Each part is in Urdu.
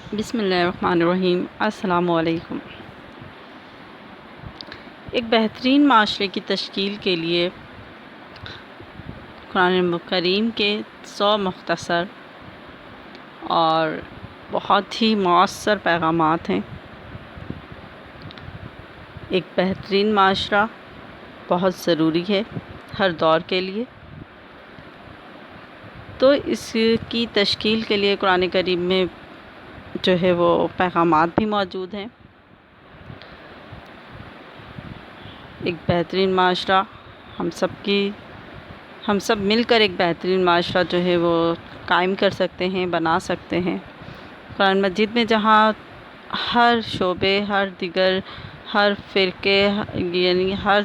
بسم اللہ الرحمن الرحیم۔ السلام علیکم۔ ایک بہترین معاشرے کی تشکیل کے لیے قرآن کریم کے 100 مختصر اور بہت ہی مؤثر پیغامات ہیں۔ ایک بہترین معاشرہ بہت ضروری ہے ہر دور کے لیے، تو اس کی تشکیل کے لیے قرآن کریم میں جو ہے وہ پیغامات بھی موجود ہیں۔ ایک بہترین معاشرہ ہم سب مل کر ایک بہترین معاشرہ جو ہے وہ قائم کر سکتے ہیں، بنا سکتے ہیں۔ قرآن مجید میں جہاں ہر شعبے، ہر فرقے یعنی ہر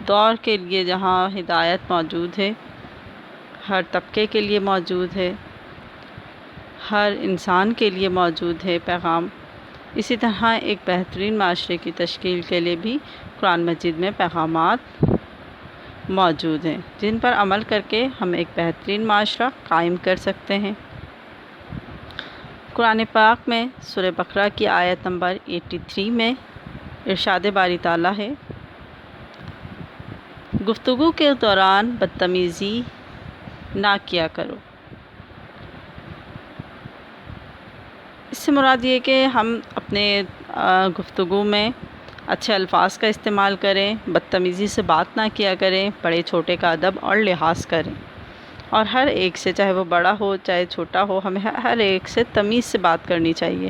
دور کے لیے جہاں ہدایت موجود ہے، ہر طبقے کے لیے موجود ہے، ہر انسان کے لیے موجود ہے پیغام، اسی طرح ایک بہترین معاشرے کی تشکیل کے لیے بھی قرآن مجید میں پیغامات موجود ہیں، جن پر عمل کر کے ہم ایک بہترین معاشرہ قائم کر سکتے ہیں۔ قرآن پاک میں سورہ بقرہ کی آیت نمبر 83 میں ارشاد باری تعالیٰ ہے، گفتگو کے دوران بدتمیزی نہ کیا کرو۔ اس سے مراد یہ کہ ہم اپنے گفتگو میں اچھے الفاظ کا استعمال کریں، بدتمیزی سے بات نہ کیا کریں، بڑے چھوٹے کا ادب اور لحاظ کریں، اور ہر ایک سے، چاہے وہ بڑا ہو چاہے چھوٹا ہو، ہمیں ہر ایک سے تمیز سے بات کرنی چاہیے۔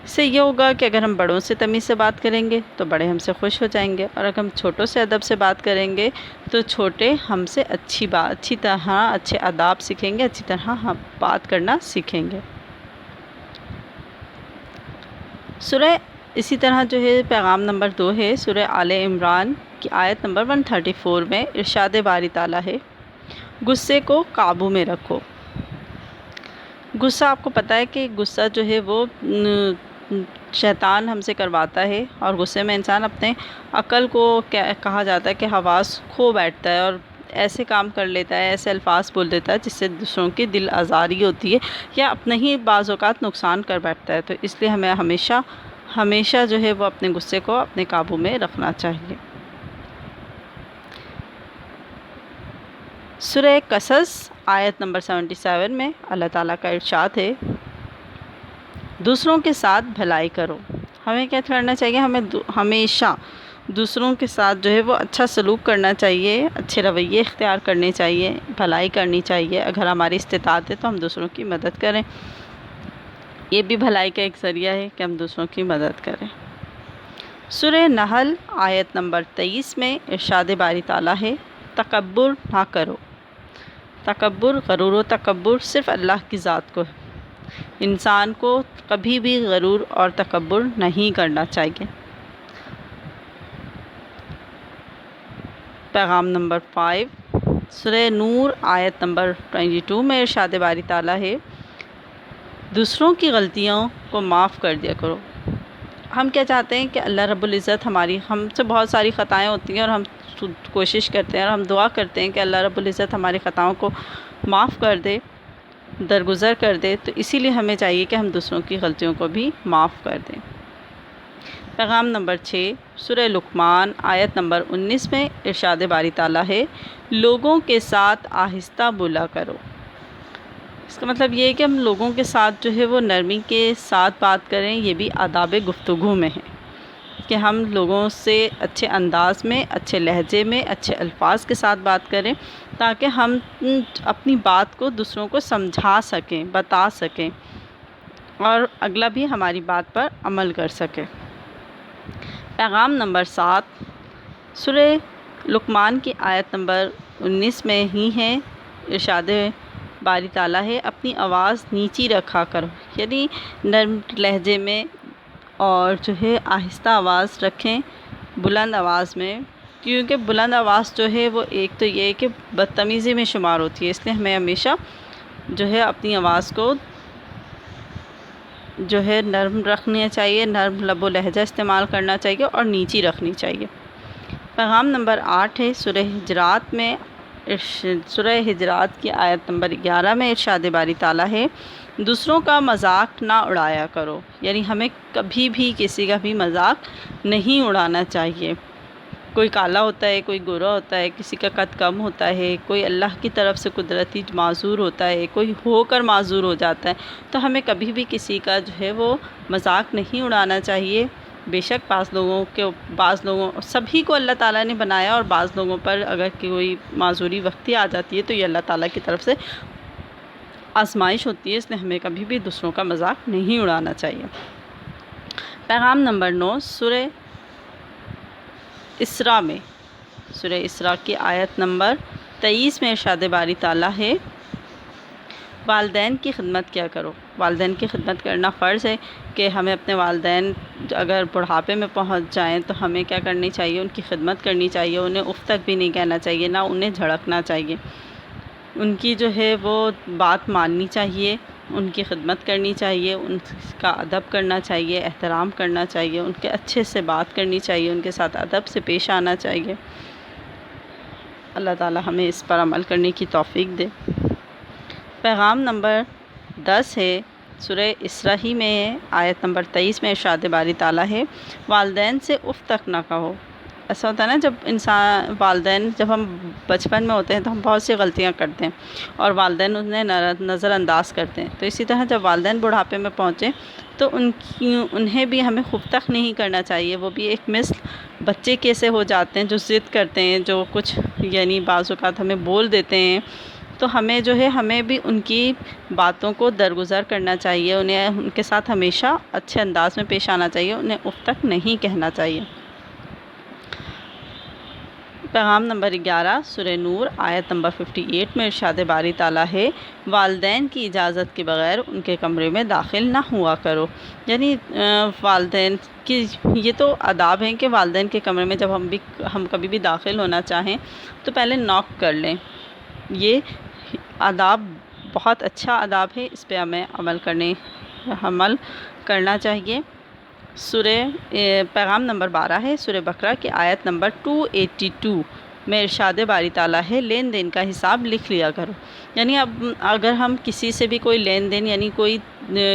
اس سے یہ ہوگا کہ اگر ہم بڑوں سے تمیز سے بات کریں گے تو بڑے ہم سے خوش ہو جائیں گے، اور اگر ہم چھوٹوں سے ادب سے بات کریں گے تو چھوٹے ہم سے اچھی طرح اچھے آداب سیکھیں گے، اچھی طرح ہم بات کرنا سیکھیں گے۔ اسی طرح جو ہے پیغام نمبر 2 ہے سورہ آل عمران کی آیت نمبر 134 میں ارشاد باری تعالیٰ ہے، غصے کو قابو میں رکھو۔ غصہ آپ کو پتہ ہے کہ غصہ جو ہے وہ شیطان ہم سے کرواتا ہے، اور غصے میں انسان اپنے عقل کو کہا جاتا ہے کہ حواس کھو بیٹھتا ہے اور ایسے کام کر لیتا ہے، ایسے الفاظ بول دیتا ہے جس سے دوسروں کی دل آزاری ہوتی ہے یا اپنے ہی بعض اوقات نقصان کر بیٹھتا ہے۔ تو اس لیے ہمیں ہمیشہ جو ہے وہ اپنے غصے کو اپنے قابو میں رکھنا چاہیے۔ سورہ قصص آیت نمبر 77 میں اللہ تعالیٰ کا ارشاد ہے، دوسروں کے ساتھ بھلائی کرو۔ ہمیں کیا کرنا چاہیے؟ ہمیں ہمیشہ دوسروں کے ساتھ جو ہے وہ اچھا سلوک کرنا چاہیے، اچھے رویے اختیار کرنے چاہیے، بھلائی کرنی چاہیے۔ اگر ہماری استطاعت ہے تو ہم دوسروں کی مدد کریں، یہ بھی بھلائی کا ایک ذریعہ ہے کہ ہم دوسروں کی مدد کریں۔ سورہ نحل آیت نمبر 23 میں ارشاد باری تعالیٰ ہے، تکبر نہ کرو۔ غرور و تکبر صرف اللہ کی ذات کو ہے، انسان کو کبھی بھی غرور اور تکبر نہیں کرنا چاہیے۔ پیغام نمبر 5 سورہ نور آیت نمبر 22 میں ارشاد باری تعالیٰ ہے، دوسروں کی غلطیوں کو معاف کر دیا کرو۔ ہم کیا چاہتے ہیں کہ اللہ رب العزت ہم سے بہت ساری خطائیں ہوتی ہیں، اور ہم کوشش کرتے ہیں اور ہم دعا کرتے ہیں کہ اللہ رب العزت ہماری خطاؤں کو معاف کر دے، درگزر کر دے، تو اسی لیے ہمیں چاہیے کہ ہم دوسروں کی غلطیوں کو بھی معاف کر دیں۔ پیغام نمبر 6 سورہ لقمان آیت نمبر 19 میں ارشاد باری تعالیٰ ہے، لوگوں کے ساتھ آہستہ بولا کرو۔ اس کا مطلب یہ ہے کہ ہم لوگوں کے ساتھ جو ہے وہ نرمی کے ساتھ بات کریں، یہ بھی آداب گفتگو میں ہے کہ ہم لوگوں سے اچھے انداز میں، اچھے لہجے میں، اچھے الفاظ کے ساتھ بات کریں، تاکہ ہم اپنی بات کو دوسروں کو سمجھا سکیں، بتا سکیں، اور اگلا بھی ہماری بات پر عمل کر سکے۔ پیغام نمبر 7 سورہ لقمان کی آیت نمبر 19 میں ہی ہے، ارشاد باری تعالیٰ ہے، اپنی آواز نیچی رکھا کرو، یعنی نرم لہجے میں، اور جو ہے آہستہ آواز رکھیں، بلند آواز میں، کیونکہ بلند آواز جو ہے وہ ایک تو یہ ہے کہ بدتمیزی میں شمار ہوتی ہے، اس لیے ہمیں ہمیشہ جو ہے اپنی آواز کو جو ہے نرم رکھنا چاہیے، نرم لب و لہجہ استعمال کرنا چاہیے، اور نیچی رکھنی چاہیے۔ پیغام نمبر 8 ہے سورہ حجرات کی آیت نمبر 11 میں ارشاد باری تعالیٰ ہے، دوسروں کا مذاق نہ اڑایا کرو، یعنی ہمیں کبھی بھی کسی کا بھی مذاق نہیں اڑانا چاہیے۔ کوئی کالا ہوتا ہے، کوئی گورا ہوتا ہے، کسی کا قد کم ہوتا ہے، کوئی اللہ کی طرف سے قدرتی معذور ہوتا ہے، کوئی ہو کر معذور ہو جاتا ہے، تو ہمیں کبھی بھی کسی کا جو ہے وہ مذاق نہیں اڑانا چاہیے۔ بے شک بعض لوگوں سبھی کو اللہ تعالیٰ نے بنایا، اور بعض لوگوں پر اگر کوئی معذوری وقتی آ جاتی ہے تو یہ اللہ تعالیٰ کی طرف سے آزمائش ہوتی ہے، اس لیے ہمیں کبھی بھی دوسروں کا مذاق نہیں اڑانا چاہیے۔ پیغام نمبر 9 سورہ اسراء کی آیت نمبر 23 میں ارشاد باری تعالیٰ ہے، والدین کی خدمت کیا کرو۔ والدین کی خدمت کرنا فرض ہے کہ ہمیں اپنے والدین اگر بڑھاپے میں پہنچ جائیں تو ہمیں کیا کرنی چاہیے، ان کی خدمت کرنی چاہیے، انہیں اف تک بھی نہیں کہنا چاہیے، نہ انہیں جھڑکنا چاہیے، ان کی جو ہے وہ بات ماننی چاہیے، ان کی خدمت کرنی چاہیے، ان کا ادب کرنا چاہیے، احترام کرنا چاہیے، ان کے اچھے سے بات کرنی چاہیے، ان کے ساتھ ادب سے پیش آنا چاہیے۔ اللہ تعالی ہمیں اس پر عمل کرنے کی توفیق دے۔ پیغام نمبر 10 ہے سورہ اسراء ہی میں ہے، آیت نمبر 23 میں ارشاد باری تعالیٰ ہے، والدین سے اف تک نہ کہو۔ ایسا ہوتا ہے نا، جب والدین جب ہم بچپن میں ہوتے ہیں تو ہم بہت سی غلطیاں کرتے ہیں اور والدین انہیں نظر انداز کرتے ہیں، تو اسی طرح جب والدین بڑھاپے میں پہنچیں تو انہیں بھی ہمیں خود تک نہیں کرنا چاہیے۔ وہ بھی ایک مثل بچے کیسے ہو جاتے ہیں، جو ضد کرتے ہیں، جو کچھ یعنی بعض اوقات ہمیں بول دیتے ہیں، تو ہمیں بھی ان کی باتوں کو درگزر کرنا چاہیے، انہیں ان کے ساتھ ہمیشہ اچھے انداز میں پیش آنا چاہیے، انہیں اف تک نہیں کہنا چاہیے۔ پیغام نمبر 11 سورہ نور آیت نمبر 58 میں ارشاد باری تعالیٰ ہے، والدین کی اجازت کے بغیر ان کے کمرے میں داخل نہ ہوا کرو۔ یعنی والدین کی یہ تو آداب ہیں کہ والدین کے کمرے میں جب ہم کبھی بھی داخل ہونا چاہیں تو پہلے ناک کر لیں۔ یہ آداب بہت اچھا آداب ہے، اس پہ ہمیں عمل کرنا چاہیے۔ پیغام نمبر 12 ہے سورہ بقرہ کی آیت نمبر 282 میں ارشاد باری تعالیٰ ہے، لین دین کا حساب لکھ لیا کرو۔ یعنی اب اگر ہم کسی سے بھی کوئی لین دین یعنی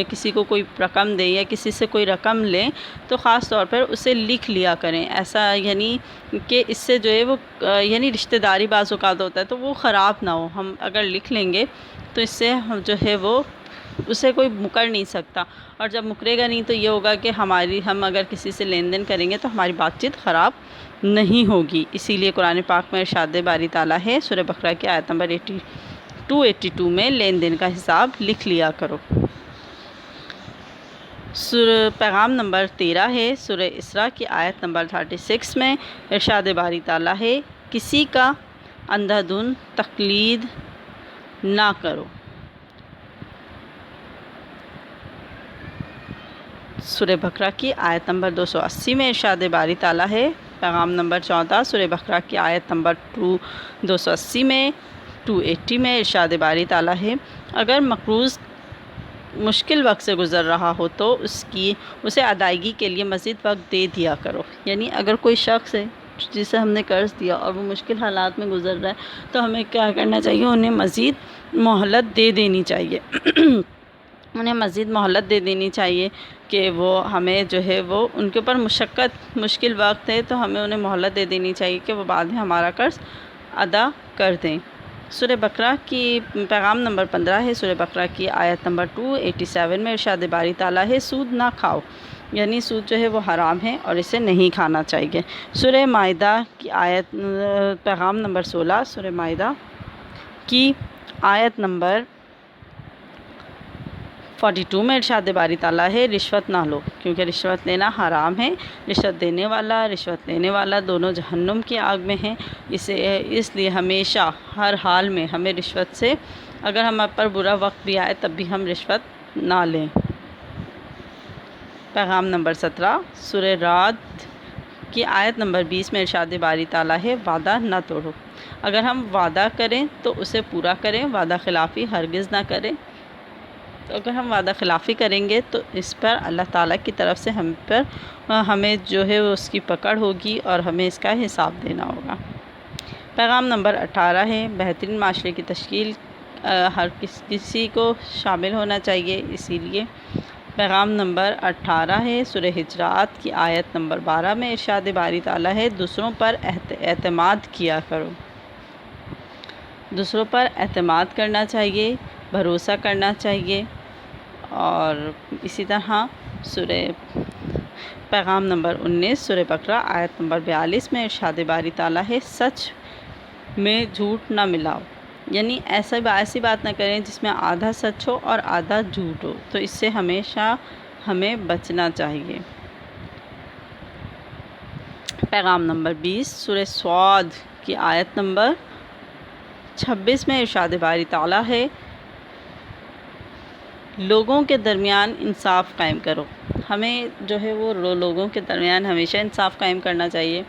کسی کو کوئی رقم دیں یا کسی سے کوئی رقم لیں تو خاص طور پر اسے لکھ لیا کریں، ایسا یعنی کہ اس سے جو ہے وہ یعنی رشتہ داری بعض اوقات ہوتا ہے تو وہ خراب نہ ہو۔ ہم اگر لکھ لیں گے تو اس سے جو ہے وہ اسے کوئی مکر نہیں سکتا، اور جب مکرے گا نہیں تو یہ ہوگا کہ ہم اگر کسی سے لین دین کریں گے تو ہماری بات چیت خراب نہیں ہوگی۔ اسی لیے قرآن پاک میں ارشاد باری تعالیٰ ہے سورہ بقرہ کی آیت نمبر 282 میں لین دین کا حساب لکھ لیا کرو۔ پیغام نمبر 13 ہے سورہ اسراء کی آیت نمبر 36 میں ارشاد باری تعالیٰ ہے، کسی کا اندھا دھند تقلید نہ کرو۔ سورہ بقرہ کی آیت نمبر 280 میں ارشاد باری تعالیٰ ہے، پیغام نمبر 14 سورہ بقرہ کی آیت نمبر 280 میں 280 میں ارشاد باری تعالیٰ ہے، اگر مقروض مشکل وقت سے گزر رہا ہو تو اسے ادائیگی کے لیے مزید وقت دے دیا کرو۔ یعنی اگر کوئی شخص ہے جسے ہم نے قرض دیا اور وہ مشکل حالات میں گزر رہا ہے تو ہمیں کیا کرنا چاہیے، انہیں مزید مہلت دے دینی چاہیے انہیں مزید مہلت دے دینی چاہیے کہ وہ ہمیں جو ہے وہ ان کے اوپر مشکل وقت ہے تو ہمیں انہیں مہلت دے دینی چاہیے کہ وہ بعد میں ہمارا قرض ادا کر دیں۔ سورہ بقرہ کی پیغام نمبر 15 ہے سورہ بقرہ کی آیت نمبر 287 میں ارشاد باری تعالیٰ ہے، سود نہ کھاؤ، یعنی سود جو ہے وہ حرام ہے اور اسے نہیں کھانا چاہیے۔ سورہ مائدہ کی آیت پیغام نمبر 16 سورہ مائدہ کی آیت نمبر 42 میں ارشاد باری تعالیٰ ہے، رشوت نہ لو کیونکہ رشوت لینا حرام ہے، رشوت دینے والا رشوت لینے والا دونوں جہنم کی آگ میں ہیں، اس لیے ہمیشہ ہر حال میں ہمیں رشوت سے، اگر ہم پر برا وقت بھی آئے تب بھی ہم رشوت نہ لیں۔ پیغام نمبر 17 سورہ رعد کی آیت نمبر 20 میں ارشاد باری تعالیٰ ہے، وعدہ نہ توڑو، اگر ہم وعدہ کریں تو اسے پورا کریں، وعدہ خلافی ہرگز نہ کریں۔ تو اگر ہم وعدہ خلافی کریں گے تو اس پر اللہ تعالیٰ کی طرف سے ہمیں جو ہے اس کی پکڑ ہوگی اور ہمیں اس کا حساب دینا ہوگا۔ پیغام نمبر 18 ہے، بہترین معاشرے کی تشکیل ہر کسی کو شامل ہونا چاہیے، اسی لیے پیغام نمبر 18 ہے، سورہ ہجرات کی آیت نمبر 12 میں ارشاد باری تعالیٰ ہے، دوسروں پر اعتماد کیا کرو۔ دوسروں پر اعتماد کرنا چاہیے، بھروسہ کرنا چاہیے۔ اور اسی طرح پیغام نمبر 19 سورہ بقرہ آیت نمبر 42 میں ارشاد باری تعالیٰ ہے، سچ میں جھوٹ نہ ملاؤ، یعنی ایسی بات نہ کریں جس میں آدھا سچ ہو اور آدھا جھوٹ ہو، تو اس سے ہمیشہ ہمیں بچنا چاہیے۔ پیغام نمبر 20 سورہ صاد کی آیت نمبر 26 میں ارشاد باری تعالیٰ ہے، لوگوں کے درمیان انصاف قائم کرو۔ ہمیں جو ہے وہ لوگوں کے درمیان ہمیشہ انصاف قائم کرنا چاہیے۔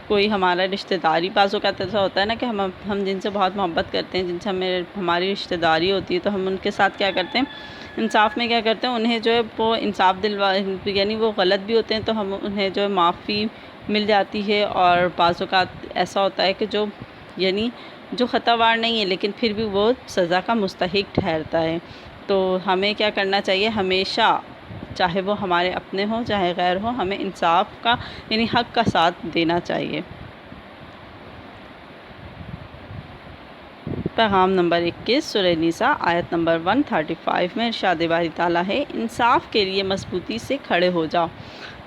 کوئی ہمارا رشتہ داری بعض اوقات ایسا ہوتا ہے نا کہ ہم جن سے بہت محبت کرتے ہیں، جن سے ہماری رشتہ داری ہوتی ہے، تو ہم ان کے ساتھ کیا کرتے ہیں، انصاف میں کیا کرتے ہیں، انہیں جو ہے وہ انصاف یعنی وہ غلط بھی ہوتے ہیں تو ہم انہیں جو ہے معافی مل جاتی ہے۔ اور بعض اوقات ایسا ہوتا ہے کہ جو خطا وار نہیں ہے لیکن پھر بھی وہ سزا کا مستحق ٹھہرتا ہے۔ تو ہمیں کیا کرنا چاہیے، ہمیشہ چاہے وہ ہمارے اپنے ہوں چاہے غیر ہوں، ہمیں انصاف کا یعنی حق کا ساتھ دینا چاہیے۔ پیغام نمبر 21 سورہ نساء آیت نمبر 135 میں ارشاد باری تعالیٰ ہے، انصاف کے لیے مضبوطی سے کھڑے ہو جاؤ،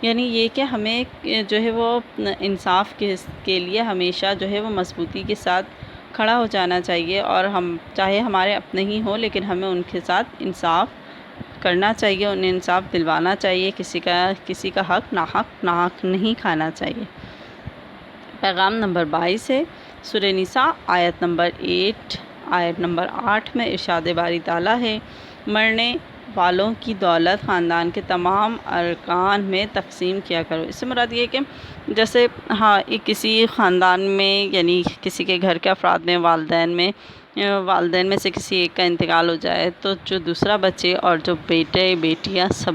یعنی یہ کہ ہمیں جو ہے وہ انصاف کے لیے ہمیشہ جو ہے وہ مضبوطی کے ساتھ کھڑا ہو جانا چاہیے، اور ہم چاہے ہمارے اپنے ہی ہوں لیکن ہمیں ان کے ساتھ انصاف کرنا چاہیے، انہیں انصاف دلوانا چاہیے، کسی کا حق ناحق نہیں کھانا چاہیے۔ پیغام نمبر 22 ہے، سورہ نساء آیت نمبر 8 میں ارشاد باری تعالیٰ ہے، مرنے والوں کی دولت خاندان کے تمام ارکان میں تقسیم کیا کرو۔ اس سے مراد یہ کہ جیسے کسی خاندان میں یعنی کسی کے گھر کے افراد میں والدین میں سے کسی ایک کا انتقال ہو جائے تو جو دوسرا بچے اور جو بیٹے بیٹیاں سب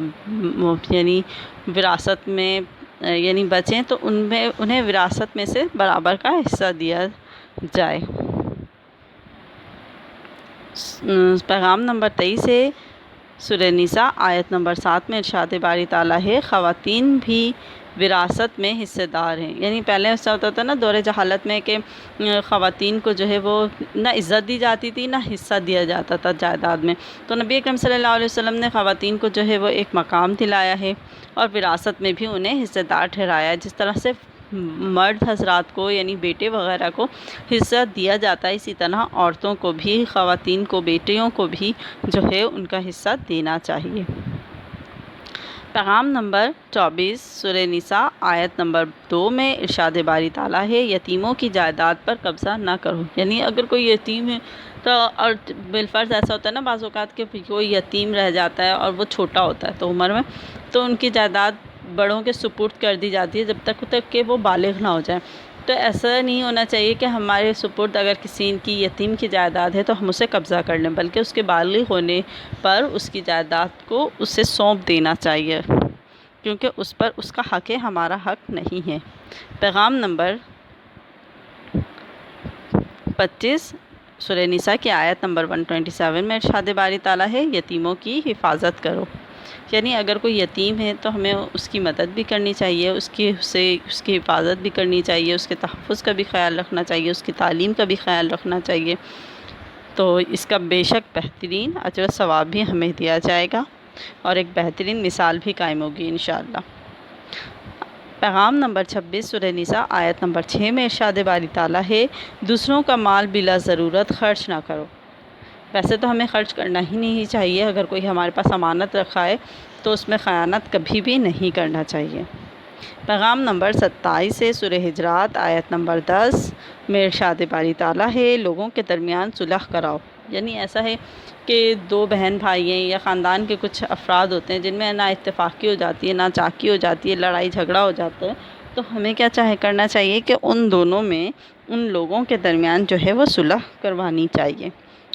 یعنی وراثت میں یعنی بچیں تو انہیں وراثت میں سے برابر کا حصہ دیا جائے۔ پیغام نمبر 23 ہے، سورہ نساء آیت نمبر 7 میں ارشاد باری تعالیٰ ہے، خواتین بھی وراثت میں حصے دار ہیں۔ یعنی پہلے ایسا ہوتا تھا نا دور جہالت میں کہ خواتین کو جو ہے وہ نہ عزت دی جاتی تھی نہ حصہ دیا جاتا تھا جائیداد میں، تو نبی اکرم صلی اللہ علیہ وسلم نے خواتین کو جو ہے وہ ایک مقام دلایا ہے اور وراثت میں بھی انہیں حصے دار ٹھہرایا ہے۔ جس طرح سے مرد حضرات کو یعنی بیٹے وغیرہ کو حصہ دیا جاتا ہے، اسی طرح عورتوں کو بھی، خواتین کو، بیٹیوں کو بھی جو ہے ان کا حصہ دینا چاہیے۔ پیغام نمبر 24 سورہ نساء آیت نمبر 2 میں ارشاد باری تعالیٰ ہے، یتیموں کی جائیداد پر قبضہ نہ کرو۔ یعنی اگر کوئی یتیم ہے تو اور بالفرض ایسا ہوتا ہے نا بعض اوقات کہ کوئی یتیم رہ جاتا ہے اور وہ چھوٹا ہوتا ہے تو عمر میں، تو ان کی جائیداد بڑوں کے سپرد کر دی جاتی ہے جب تک کہ وہ بالغ نہ ہو جائے۔ تو ایسا نہیں ہونا چاہیے کہ ہمارے سپرد اگر کسی کی یتیم کی جائیداد ہے تو ہم اسے قبضہ کر لیں، بلکہ اس کے بالغ ہونے پر اس کی جائیداد کو اسے سونپ دینا چاہیے، کیونکہ اس پر اس کا حق ہے، ہمارا حق نہیں ہے۔ پیغام نمبر 25 سورہ نساء کی آیت نمبر 127 میں ارشاد باری تعالیٰ ہے، یتیموں کی حفاظت کرو۔ یعنی اگر کوئی یتیم ہے تو ہمیں اس کی مدد بھی کرنی چاہیے، اس کی حفاظت بھی کرنی چاہیے، اس کے تحفظ کا بھی خیال رکھنا چاہیے، اس کی تعلیم کا بھی خیال رکھنا چاہیے، تو اس کا بے شک بہترین اجر و ثواب بھی ہمیں دیا جائے گا اور ایک بہترین مثال بھی قائم ہوگی انشاءاللہ۔ پیغام نمبر 26 سورہ نساء آیت نمبر 6 میں ارشاد باری تعالیٰ ہے، دوسروں کا مال بلا ضرورت خرچ نہ کرو۔ ویسے تو ہمیں خرچ کرنا ہی نہیں چاہیے، اگر کوئی ہمارے پاس امانت رکھا ہے تو اس میں خیانت کبھی بھی نہیں کرنا چاہیے۔ پیغام نمبر 27 ہے، سورہ ہجرات آیت نمبر 10 میں ارشاد باری تعالیٰ ہے، لوگوں کے درمیان صلح کراؤ۔ یعنی ایسا ہے کہ دو بہن بھائی ہیں یا خاندان کے کچھ افراد ہوتے ہیں جن میں نا اتفاقی ہو جاتی ہے، نا چاکی ہو جاتی ہے، لڑائی جھگڑا ہو جاتا ہے، تو ہمیں کیا کرنا چاہیے کہ ان دونوں میں ان لوگوں کے درمیان جو ہے وہ صلح کروانی چاہیے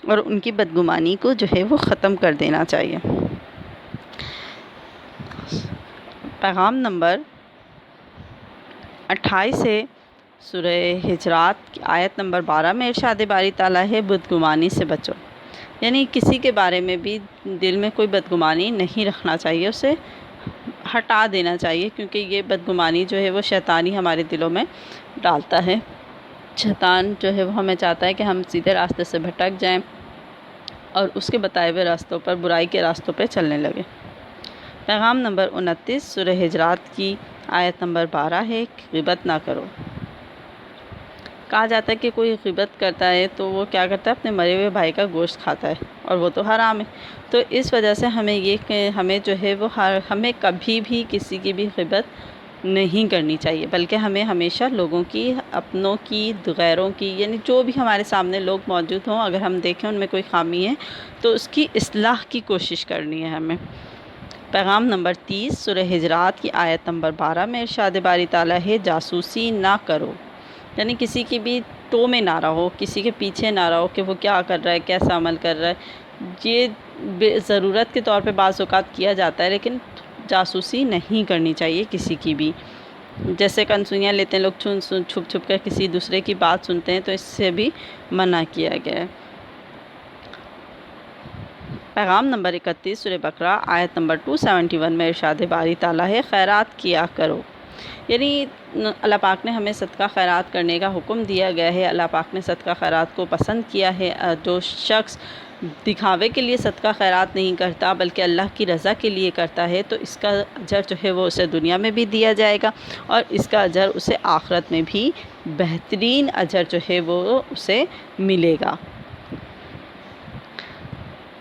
اور ان کی بدگمانی کو جو ہے وہ ختم کر دینا چاہیے۔ پیغام نمبر 28 ہے، سورہ ہجرات کی آیت نمبر 12 میں ارشاد باری تعالیٰ ہے، بدگمانی سے بچو۔ یعنی کسی کے بارے میں بھی دل میں کوئی بدگمانی نہیں رکھنا چاہیے، اسے ہٹا دینا چاہیے، کیونکہ یہ بدگمانی جو ہے وہ شیطانی ہمارے دلوں میں ڈالتا ہے۔ شیطان جو ہے وہ ہمیں چاہتا ہے کہ ہم سیدھے راستے سے بھٹک جائیں اور اس کے بتائے ہوئے راستوں پر، برائی کے راستوں پہ چلنے لگے۔ پیغام نمبر 29 سورہ حجرات کی آیت نمبر 12 ہے، غیبت نہ کرو۔ کہا جاتا ہے کہ کوئی غیبت کرتا ہے تو وہ کیا کرتا ہے، اپنے مرے ہوئے بھائی کا گوشت کھاتا ہے، اور وہ تو حرام ہے۔ تو اس وجہ سے ہمیں جو ہے وہ ہمیں کبھی بھی کسی کی بھی غیبت نہیں کرنی چاہیے، بلکہ ہمیں ہمیشہ لوگوں کی، اپنوں کی، غیروں کی، یعنی جو بھی ہمارے سامنے لوگ موجود ہوں، اگر ہم دیکھیں ان میں کوئی خامی ہے تو اس کی اصلاح کی کوشش کرنی ہے ہمیں۔ پیغام نمبر 30 سورہ حجرات کی آیت نمبر 12 میں ارشاد باری تعالیٰ ہے، جاسوسی نہ کرو۔ یعنی کسی کی بھی ٹو میں نہ رہو، کسی کے پیچھے نہ رہو کہ وہ کیا کر رہا ہے، کیسا عمل کر رہا ہے۔ یہ ضرورت کے طور پہ بعض اوقات کیا جاتا ہے، لیکن جاسوسی نہیں کرنی چاہیے کسی کی بھی۔ جیسے کنسوئیاں لیتے ہیں لوگ، چھپ چھپ کر کسی دوسرے کی بات سنتے ہیں، تو اس سے بھی منع کیا گیا ہے۔ پیغام نمبر 31 سورہ بقرہ آیت نمبر 271 میں ارشاد باری تعالیٰ ہے، خیرات کیا کرو۔ یعنی اللہ پاک نے ہمیں صدقہ خیرات کرنے کا حکم دیا گیا ہے۔ اللہ پاک نے صدقہ خیرات کو پسند کیا ہے۔ جو شخص دکھاوے کے لیے صدقہ خیرات نہیں کرتا بلکہ اللہ کی رضا کے لیے کرتا ہے، تو اس کا اجر جو ہے وہ اسے دنیا میں بھی دیا جائے گا، اور اس کا اجر اسے آخرت میں بھی بہترین اجر جو ہے وہ اسے ملے گا۔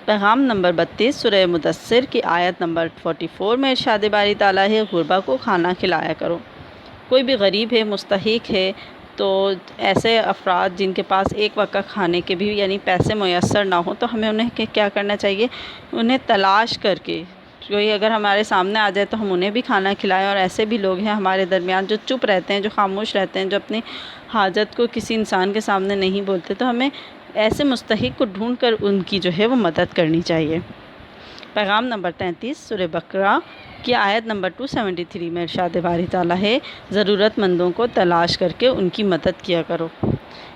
پیغام نمبر 32 سورہ مدثر کی آیت نمبر 44 میں ارشاد باری تعالیٰ ہے، غربا کو کھانا کھلایا کرو۔ کوئی بھی غریب ہے، مستحق ہے، تو ایسے افراد جن کے پاس ایک وقت کھانے کے بھی یعنی پیسے میسر نہ ہوں، تو ہمیں انہیں کیا کرنا چاہیے، انہیں تلاش کر کے، کوئی اگر ہمارے سامنے آ جائے تو ہم انہیں بھی کھانا کھلائیں۔ اور ایسے بھی لوگ ہیں ہمارے درمیان جو چپ رہتے ہیں، جو خاموش رہتے ہیں، جو اپنی حاجت کو کسی انسان کے سامنے نہیں بولتے، تو ہمیں ایسے مستحق کو ڈھونڈ کر ان کی جو ہے وہ مدد کرنی چاہیے۔ پیغام نمبر 33 سورہ بقرہ کی آیت نمبر 273 میں ارشاد باری تعالیٰ ہے، ضرورت مندوں کو تلاش کر کے ان کی مدد کیا کرو۔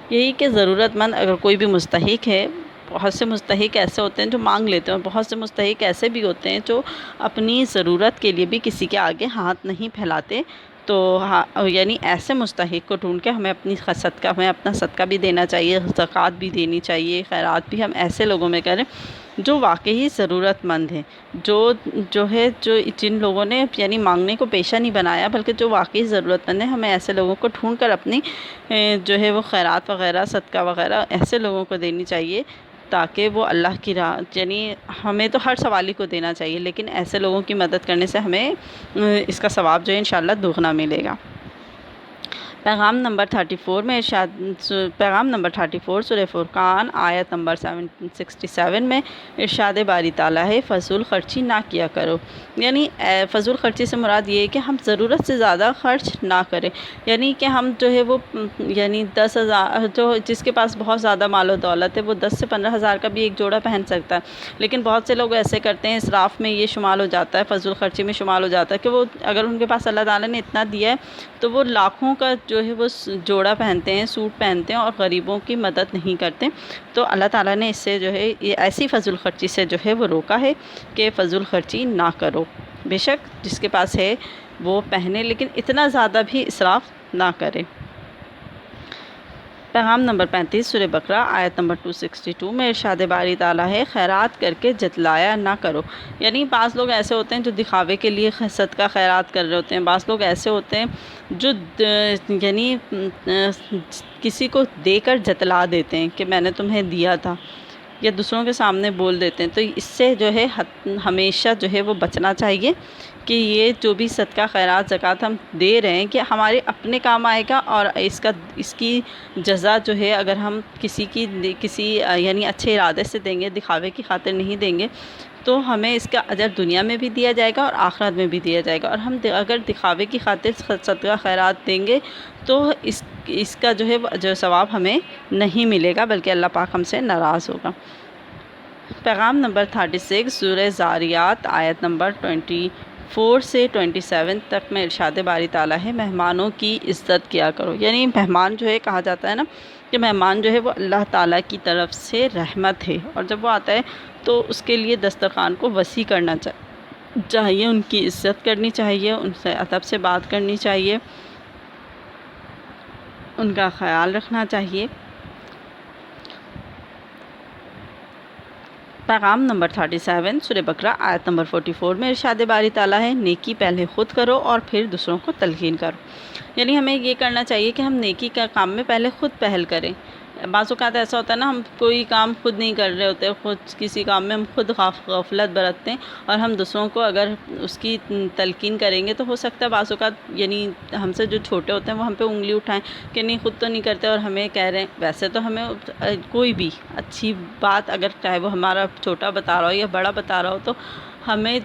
یہی کہ ضرورت مند اگر کوئی بھی مستحق ہے، بہت سے مستحق ایسے ہوتے ہیں جو مانگ لیتے ہیں، بہت سے مستحق ایسے بھی ہوتے ہیں جو اپنی ضرورت کے لیے بھی کسی کے آگے ہاتھ نہیں پھیلاتے، تو یعنی ایسے مستحق کو ڈھونڈ کے ہمیں اپنا صدقہ بھی دینا چاہیے، زکوٰۃ بھی دینی چاہیے، خیرات بھی ہم ایسے لوگوں میں کریں جو واقعی ضرورت مند ہیں، جو جن لوگوں نے یعنی مانگنے کو پیشہ نہیں بنایا بلکہ جو واقعی ضرورت مند ہیں، ہمیں ایسے لوگوں کو ڈھونڈ کر اپنی جو ہے وہ خیرات وغیرہ، صدقہ وغیرہ ایسے لوگوں کو دینی چاہیے، تاکہ وہ اللہ کی راہ، یعنی ہمیں تو ہر سوالی کو دینا چاہیے، لیکن ایسے لوگوں کی مدد کرنے سے ہمیں اس کا ثواب جو ہے انشاءاللہ دگنا ملے گا۔ پیغام نمبر 34 سورہ فرقان آیت نمبر 67 میں ارشاد باری تعالیٰ ہے، فضول خرچی نہ کیا کرو۔ یعنی فضول خرچی سے مراد یہ ہے کہ ہم ضرورت سے زیادہ خرچ نہ کریں، یعنی کہ ہم جو ہے وہ یعنی 10,000 جو جس کے پاس بہت زیادہ مال و دولت ہے وہ 10 سے 15,000 کا بھی ایک جوڑا پہن سکتا ہے، لیکن بہت سے لوگ ایسے کرتے ہیں، اسراف میں یہ شمال ہو جاتا ہے، فضول خرچی میں شمال ہو جاتا ہے کہ وہ اگر ان کے پاس اللہ تعالیٰ نے اتنا دیا ہے تو وہ لاکھوں کا جو ہے وہ جوڑا پہنتے ہیں، سوٹ پہنتے ہیں، اور غریبوں کی مدد نہیں کرتے۔ تو اللہ تعالیٰ نے اس سے جو ہے یہ ایسی فضول خرچی سے جو ہے وہ روکا ہے کہ فضول خرچی نہ کرو۔ بے شک جس کے پاس ہے وہ پہنے، لیکن اتنا زیادہ بھی اسراف نہ کرے۔ پیغام نمبر 35 سورہ بقرہ آیت نمبر 262 میں ارشاد باری تعالیٰ ہے، خیرات کر کے جتلایا نہ کرو۔ یعنی بعض لوگ ایسے ہوتے ہیں جو دکھاوے کے لیے صدقہ خیرات کر رہے ہوتے ہیں، بعض لوگ ایسے ہوتے ہیں جو یعنی کسی کو دے کر جتلا دیتے ہیں کہ میں نے تمہیں دیا تھا، یا دوسروں کے سامنے بول دیتے ہیں۔ تو اس سے جو ہے ہمیشہ جو ہے وہ بچنا چاہیے کہ یہ جو بھی صدقہ خیرات زکوٰۃ ہم دے رہے ہیں کہ ہمارے اپنے کام آئے گا، اور اس کی جزا جو ہے اگر ہم کسی یعنی اچھے ارادے سے دیں گے، دکھاوے کی خاطر نہیں دیں گے، تو ہمیں اس کا اجر دنیا میں بھی دیا جائے گا اور آخرت میں بھی دیا جائے گا۔ اور ہم اگر دکھاوے کی خاطر صدقہ خیرات دیں گے تو اس کا جو ہے جو ثواب ہمیں نہیں ملے گا، بلکہ اللہ پاک ہم سے ناراض ہوگا۔ پیغام نمبر 36 سورہ زاریات آیت نمبر 4 سے 27 تک میں ارشاد باری تعالیٰ ہے مہمانوں کی عزت کیا کرو، یعنی مہمان جو ہے کہا جاتا ہے نا کہ مہمان جو ہے وہ اللہ تعالیٰ کی طرف سے رحمت ہے، اور جب وہ آتا ہے تو اس کے لیے دسترخوان کو وسیع کرنا چاہیے، ان کی عزت کرنی چاہیے، ان سے ادب سے بات کرنی چاہیے، ان کا خیال رکھنا چاہیے۔ پیغام نمبر 37 سورہ بقرہ آیت نمبر 44 میں ارشاد باری تعالیٰ ہے نیکی پہلے خود کرو اور پھر دوسروں کو تلقین کرو، یعنی ہمیں یہ کرنا چاہیے کہ ہم نیکی کا کام میں پہلے خود پہل کریں۔ بعض اوقات ایسا ہوتا ہے نا، ہم کوئی کام خود نہیں کر رہے ہوتے، خود کسی کام میں ہم خود غفلت برتتے ہیں، اور ہم دوسروں کو اگر اس کی تلقین کریں گے تو ہو سکتا ہے بعض اوقات یعنی ہم سے جو چھوٹے ہوتے ہیں وہ ہم پہ انگلی اٹھائیں کہ نہیں خود تو نہیں کرتے اور ہمیں کہہ رہے ہیں۔ ویسے تو ہمیں کوئی بھی اچھی بات اگر چاہے وہ ہمارا چھوٹا بتا رہا ہو یا بڑا بتا رہا ہو تو ہمیں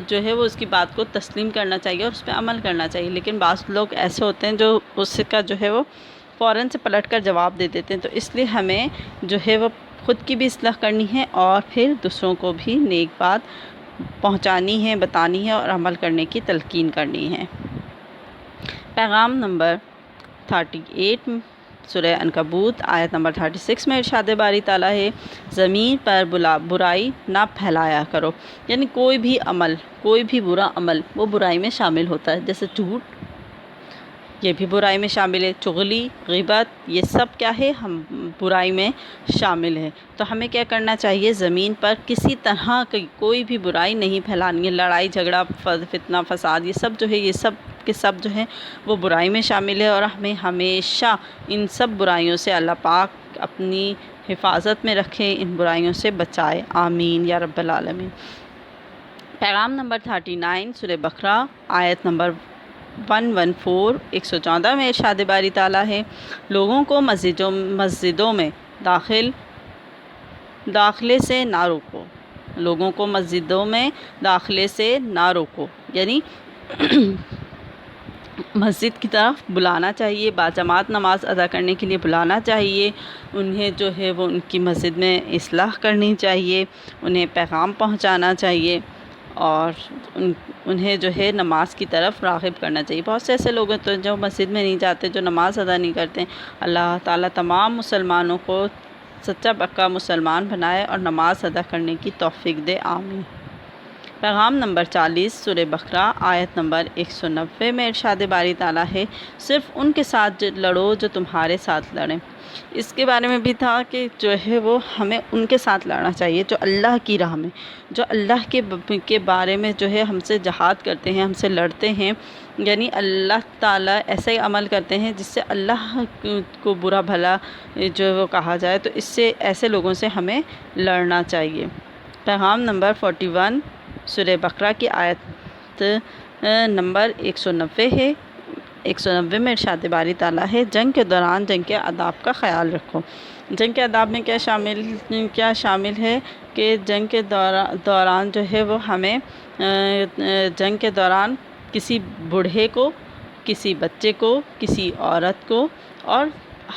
جو ہے وہ اس کی بات کو تسلیم کرنا چاہیے اور اس پہ عمل کرنا چاہیے، لیکن بعض لوگ ایسے ہوتے ہیں جو اس کا جو ہے وہ فوراً سے پلٹ کر جواب دے دیتے ہیں، تو اس لیے ہمیں جو ہے وہ خود کی بھی اصلاح کرنی ہے اور پھر دوسروں کو بھی نیک بات پہنچانی ہے، بتانی ہے اور عمل کرنے کی تلقین کرنی ہے۔ پیغام نمبر 38 سورہ عنکبوت آیت نمبر 36 میں ارشاد باری تعالیٰ ہے زمین پر برائی نہ پھیلایا کرو، یعنی کوئی بھی عمل، کوئی بھی برا عمل وہ برائی میں شامل ہوتا ہے، جیسے جھوٹ یہ بھی برائی میں شامل ہے، چغلی، غیبت، یہ سب کیا ہے ہم برائی میں شامل ہے۔ تو ہمیں کیا کرنا چاہیے، زمین پر کسی طرح کی کوئی بھی برائی نہیں پھیلانی ہے، لڑائی جھگڑا، فتنہ فساد، یہ سب جو ہے یہ سب کے سب جو ہے وہ برائی میں شامل ہے، اور ہمیں ہمیشہ ان سب برائیوں سے اللہ پاک اپنی حفاظت میں رکھے، ان برائیوں سے بچائے، آمین یا رب العالمین۔ پیغام نمبر 39 سورہ بقرہ آیت نمبر 114 114 میں ارشاد باری تعالیٰ ہے لوگوں کو مسجدوں میں داخلے سے نہ روکو، لوگوں کو مسجدوں میں داخلے سے نہ روکو، یعنی مسجد کی طرف بلانا چاہیے، باجماعت نماز ادا کرنے کے لیے بلانا چاہیے، انہیں جو ہے وہ ان کی مسجد میں اصلاح کرنی چاہیے، انہیں پیغام پہنچانا چاہیے، اور انہیں جو ہے نماز کی طرف راغب کرنا چاہیے۔ بہت سے ایسے لوگ ہیں تو جو مسجد میں نہیں جاتے، جو نماز ادا نہیں کرتے، اللہ تعالیٰ تمام مسلمانوں کو سچا پکا مسلمان بنائے اور نماز ادا کرنے کی توفیق دے، آمین۔ پیغام نمبر 40 سورہ بقرہ آیت نمبر 190 میں ارشاد باری تعالیٰ ہے صرف ان کے ساتھ لڑو جو تمہارے ساتھ لڑیں۔ اس کے بارے میں بھی تھا کہ جو ہے وہ ہمیں ان کے ساتھ لڑنا چاہیے جو اللہ کی راہ میں، جو اللہ کے بارے میں جو ہے ہم سے جہاد کرتے ہیں، ہم سے لڑتے ہیں، یعنی اللہ تعالیٰ ایسا ہی عمل کرتے ہیں جس سے اللہ کو برا بھلا جو وہ کہا جائے، تو اس سے ایسے لوگوں سے ہمیں لڑنا چاہیے۔ پیغام نمبر 41 سورہ بقرہ کی آیت نمبر 190 ہے، 190 میں ارشاد باری تعالیٰ ہے جنگ کے دوران جنگ کے آداب کا خیال رکھو۔ جنگ کے آداب میں کیا شامل ہے کہ جنگ کے دوران جو ہے وہ ہمیں جنگ کے دوران کسی بوڑھے کو، کسی بچے کو، کسی عورت کو اور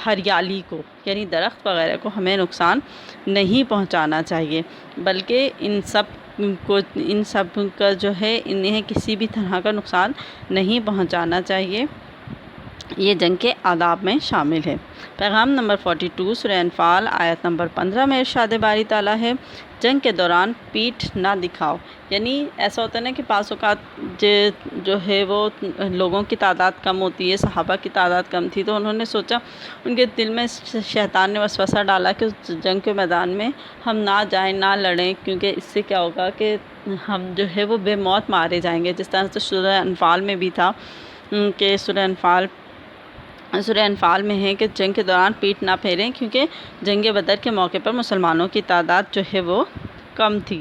ہریالی کو یعنی درخت وغیرہ کو ہمیں نقصان نہیں پہنچانا چاہیے، بلکہ ان سب کا جو ہے انہیں کسی بھی طرح کا نقصان نہیں پہنچانا چاہیے، یہ جنگ کے آداب میں شامل ہے۔ پیغام نمبر 42 سورہ انفال آیت نمبر 15 میں ارشاد باری تعالیٰ ہے جنگ کے دوران پیٹھ نہ دکھاؤ، یعنی ایسا ہوتا ہے نا کہ بعض اوقات جو ہے وہ لوگوں کی تعداد کم ہوتی ہے، صحابہ کی تعداد کم تھی، تو انہوں نے سوچا، ان کے دل میں شیطان نے وسوسہ ڈالا کہ جنگ کے میدان میں ہم نہ جائیں، نہ لڑیں، کیونکہ اس سے کیا ہوگا کہ ہم جو ہے وہ بے موت مارے جائیں گے، جس طرح سے سورہ انفال میں بھی تھا کہ سورہ انفال میں ہے کہ جنگ کے دوران پیٹھ نہ پھیریں، کیونکہ جنگ بدر کے موقع پر مسلمانوں کی تعداد جو ہے وہ کم تھی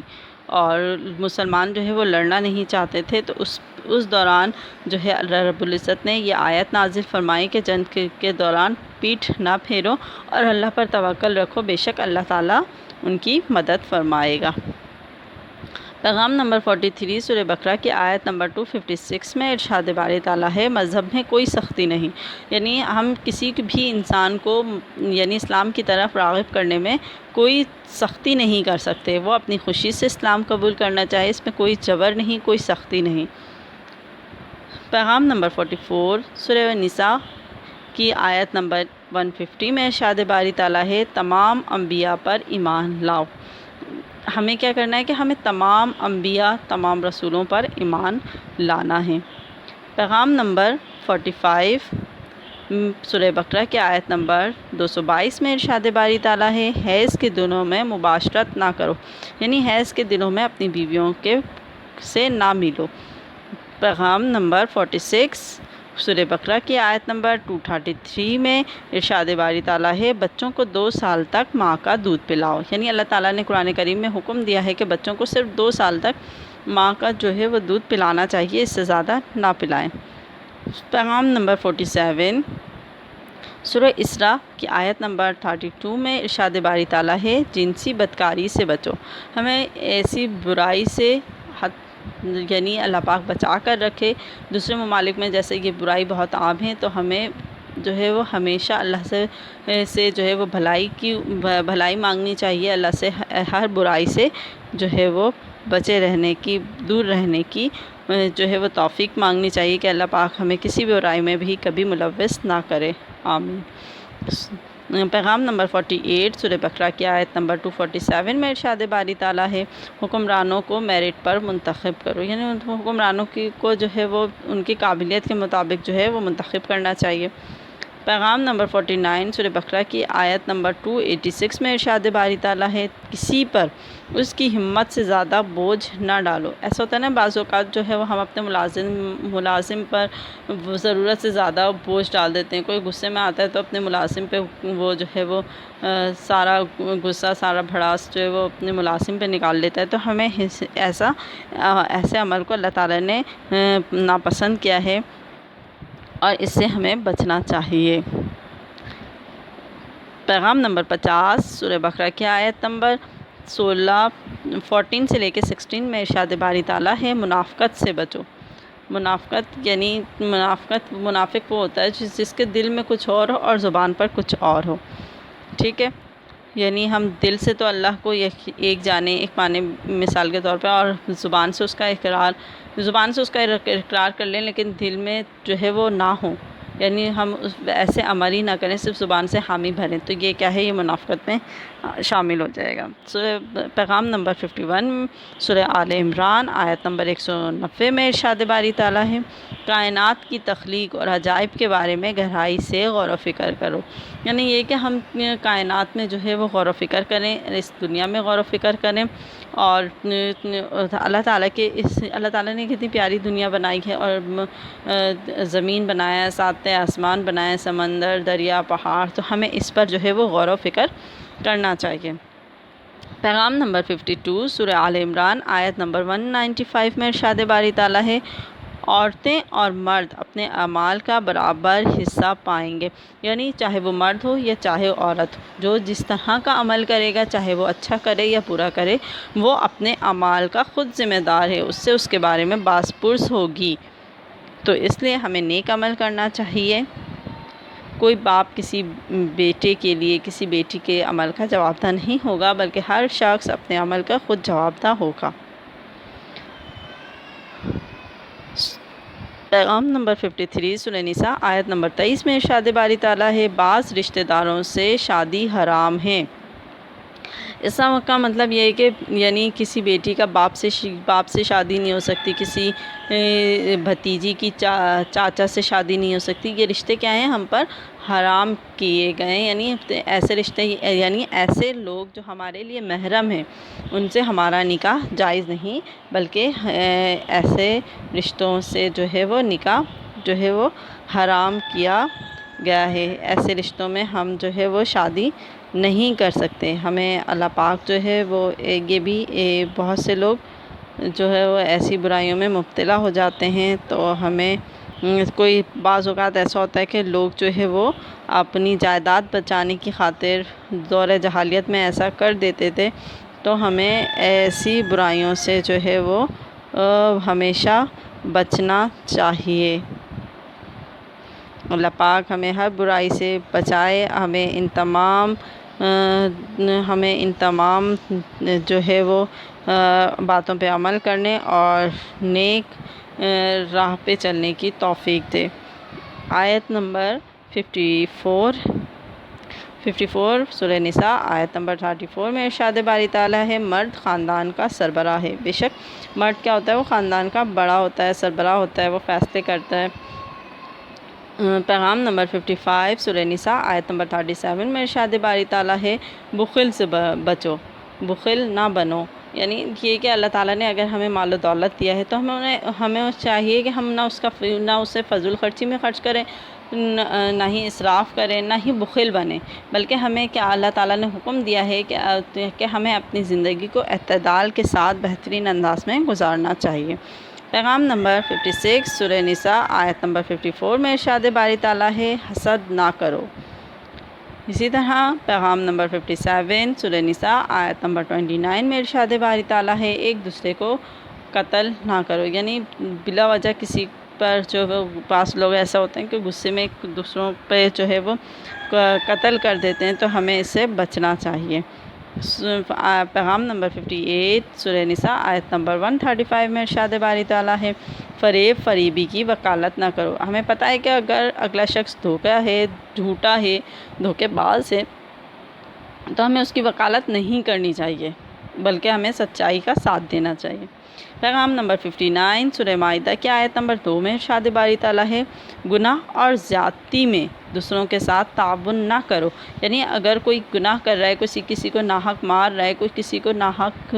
اور مسلمان جو ہے وہ لڑنا نہیں چاہتے تھے، تو اس دوران جو ہے اللہ رب العزت نے یہ آیت نازل فرمائی کہ جنگ کے دوران پیٹھ نہ پھیرو اور اللہ پر توکل رکھو، بے شک اللہ تعالیٰ ان کی مدد فرمائے گا۔ پیغام نمبر 43 سورہ بقرہ کی آیت نمبر 256 میں ارشاد باری تعالیٰ ہے مذہب میں کوئی سختی نہیں، یعنی ہم کسی بھی انسان کو یعنی اسلام کی طرف راغب کرنے میں کوئی سختی نہیں کر سکتے، وہ اپنی خوشی سے اسلام قبول کرنا چاہے، اس میں کوئی جبر نہیں، کوئی سختی نہیں۔ پیغام نمبر 44 سورہ نساء کی آیت نمبر 150 میں ارشاد باری تعالیٰ ہے تمام انبیاء پر ایمان لاؤ۔ ہمیں کیا کرنا ہے کہ ہمیں تمام انبیاء تمام رسولوں پر ایمان لانا ہے۔ پیغام نمبر 45 سورہ بقرہ کی آیت نمبر 222 میں ارشاد باری تعالیٰ ہے حیض کے دنوں میں مباشرت نہ کرو، یعنی حیض کے دنوں میں اپنی بیویوں سے نہ ملو۔ پیغام نمبر 46 سورہ بقرہ کی آیت نمبر 233 میں ارشاد باری تعالیٰ ہے بچوں کو 2 سال تک ماں کا دودھ پلاؤ، یعنی اللہ تعالیٰ نے قرآن کریم میں حکم دیا ہے کہ بچوں کو صرف 2 سال تک ماں کا جو ہے وہ دودھ پلانا چاہیے، اس سے زیادہ نہ پلائیں۔ پیغام نمبر 47 سورہ اسراء کی آیت نمبر 32 میں ارشاد باری تعالیٰ ہے جنسی بدکاری سے بچو۔ ہمیں ایسی برائی سے یعنی اللہ پاک بچا کر رکھے۔ دوسرے ممالک میں جیسے یہ برائی بہت عام ہے، تو ہمیں جو ہے وہ ہمیشہ اللہ سے جو ہے وہ بھلائی مانگنی چاہیے، اللہ سے ہر برائی سے جو ہے وہ بچے رہنے کی، دور رہنے کی جو ہے وہ توفیق مانگنی چاہیے کہ اللہ پاک ہمیں کسی بھی برائی میں بھی کبھی ملوث نہ کرے، آمین۔ پیغام نمبر 48 سورہ بقرہ کی آیت نمبر 247 میں ارشاد باری تعالیٰ ہے حکمرانوں کو میرٹ پر منتخب کرو، یعنی حکمرانوں کو جو ہے وہ ان کی قابلیت کے مطابق جو ہے وہ منتخب کرنا چاہیے۔ پیغام نمبر 49 سورہ بقرہ کی آیت نمبر 286 میں ارشاد باری تعالیٰ ہے کسی پر اس کی ہمت سے زیادہ بوجھ نہ ڈالو۔ ایسا ہوتا ہے نا بعض اوقات جو ہے وہ ہم اپنے ملازم پر ضرورت سے زیادہ بوجھ ڈال دیتے ہیں۔ کوئی غصے میں آتا ہے تو اپنے ملازم پہ وہ جو ہے وہ سارا غصہ، سارا بھڑاس جو ہے وہ اپنے ملازم پہ نکال لیتا ہے، تو ہمیں ایسے عمل کو اللہ تعالیٰ نے ناپسند کیا ہے اور اس سے ہمیں بچنا چاہیے۔ پیغام نمبر 50 سورہ بقرہ کی آیت نمبر 14 سے لے کے 16 میں ارشاد باری تعالیٰ ہے منافقت سے بچو۔ منافقت یعنی منافق وہ ہوتا ہے جس کے دل میں کچھ اور ہو اور زبان پر کچھ اور ہو، ٹھیک ہے؟ یعنی ہم دل سے تو اللہ کو ایک جانے، ایک مانے مثال کے طور پہ، اور زبان سے اس کا اقرار کر لیں، لیکن دل میں جو ہے وہ نہ ہو، یعنی ہم ایسے عمل ہی نہ کریں، صرف زبان سے حامی بھریں، تو یہ کیا ہے؟ یہ منافقت میں شامل ہو جائے گا۔ پیغام نمبر 51 سورہ آل عمران آیت نمبر 190 میں ارشاد باری تعالیٰ ہے کائنات کی تخلیق اور عجائب کے بارے میں گہرائی سے غور و فکر کرو، یعنی یہ کہ ہم کائنات میں جو ہے وہ غور و فکر کریں، اس دنیا میں غور و فکر کریں، اور اللہ تعالیٰ نے کتنی پیاری دنیا بنائی ہے، اور زمین بنایا ہے، 7 آسمان بنائے، سمندر، دریا، پہاڑ، تو ہمیں اس پر جو ہے وہ غور و فکر کرنا چاہیے۔ پیغام نمبر 52 سورہ آل عمران آیت نمبر 195 میں ارشاد باری تعالیٰ ہے عورتیں اور مرد اپنے اعمال کا برابر حصہ پائیں گے، یعنی چاہے وہ مرد ہو یا چاہے عورت ہو، جو جس طرح کا عمل کرے گا، چاہے وہ اچھا کرے یا برا کرے، وہ اپنے اعمال کا خود ذمہ دار ہے، اس سے اس کے بارے میں باز پرس ہوگی۔ تو اس لیے ہمیں نیک عمل کرنا چاہیے۔ کوئی باپ کسی بیٹے کے لیے، کسی بیٹی کے عمل کا جواب دہ نہیں ہوگا، بلکہ ہر شخص اپنے عمل کا خود جواب دہ ہوگا۔ پیغام نمبر 53 سورہ نساء آیت نمبر 23 میں ارشاد باری تعالیٰ ہے بعض رشتہ داروں سے شادی حرام ہے۔ اس کا مطلب یہ ہے کہ یعنی کسی بیٹی کا باپ سے شادی نہیں ہو سکتی، کسی بھتیجی کی چاچا سے شادی نہیں ہو سکتی۔ یہ رشتے کیا ہیں؟ ہم پر حرام کیے گئے، یعنی ایسے رشتے، یعنی ایسے لوگ جو ہمارے لیے محرم ہیں، ان سے ہمارا نکاح جائز نہیں، بلکہ ایسے رشتوں سے جو ہے وہ نکاح جو ہے وہ حرام کیا گیا ہے۔ ایسے رشتوں میں ہم جو ہے وہ شادی نہیں کر سکتے۔ ہمیں اللہ پاک جو ہے وہ یہ بھی بہت سے لوگ جو ہے وہ ایسی برائیوں میں مبتلا ہو جاتے ہیں، تو ہمیں کوئی بعض اوقات ایسا ہوتا ہے کہ لوگ جو ہے وہ اپنی جائیداد بچانے کی خاطر دور جاہلیت میں ایسا کر دیتے تھے، تو ہمیں ایسی برائیوں سے جو ہے وہ ہمیشہ بچنا چاہیے۔ اللہ پاک ہمیں ہر برائی سے بچائے، ہمیں ان تمام جو ہے وہ باتوں پہ عمل کرنے اور نیک راہ پہ چلنے کی توفیق دے۔ آیت نمبر 54 سورہ نساء آیت نمبر 34 میں ارشاد باری تعالیٰ ہے، مرد خاندان کا سربراہ ہے۔ بے شک مرد کیا ہوتا ہے؟ وہ خاندان کا بڑا ہوتا ہے، سربراہ ہوتا ہے، وہ فیصلے کرتا ہے۔ پیغام نمبر 55 سورہ نساء آیت نمبر 37 میں ارشاد باری تعالیٰ ہے، بخل سے بچو، بخل نہ بنو۔ یعنی یہ کہ اللہ تعالیٰ نے اگر ہمیں مال و دولت دیا ہے تو ہمیں چاہیے کہ ہم نہ اسے فضول خرچی میں خرچ کریں، نہ ہی اسراف کریں، نہ ہی بخل بنیں، بلکہ ہمیں کیا اللہ تعالیٰ نے حکم دیا ہے کہ ہمیں اپنی زندگی کو اعتدال کے ساتھ بہترین انداز میں گزارنا چاہیے۔ پیغام نمبر 56 سورہ نساء آیت نمبر 54 میں ارشاد باری تعالیٰ ہے، حسد نہ کرو۔ اسی طرح پیغام نمبر 57 سورہ نساء آیت نمبر 29 میں ارشاد باری تعالیٰ ہے، ایک دوسرے کو قتل نہ کرو۔ یعنی بلا وجہ کسی پر جو وہ بعض لوگ ایسا ہوتے ہیں کہ غصے میں دوسروں پہ جو ہے وہ قتل کر دیتے ہیں، تو ہمیں اس سے بچنا چاہیے۔ پیغام نمبر 58 سورہ نساء آیت نمبر 135 میں ارشاد باری تعالیٰ ہے، فریب فریبی کی وکالت نہ کرو۔ ہمیں پتہ ہے کہ اگر اگلا شخص دھوکا ہے، جھوٹا ہے، دھوکے باز ہے، تو ہمیں اس کی وکالت نہیں کرنی چاہیے، بلکہ ہمیں سچائی کا ساتھ دینا چاہیے۔ پیغام نمبر 59 سورہ مائدہ کی آیت نمبر 2 میں ارشاد باری تعالیٰ ہے، گناہ اور زیادتی میں دوسروں کے ساتھ تعاون نہ کرو۔ یعنی اگر کوئی گناہ کر رہا ہے، کسی کو ناحق مار رہا ہے، کوئی کسی کو ناحق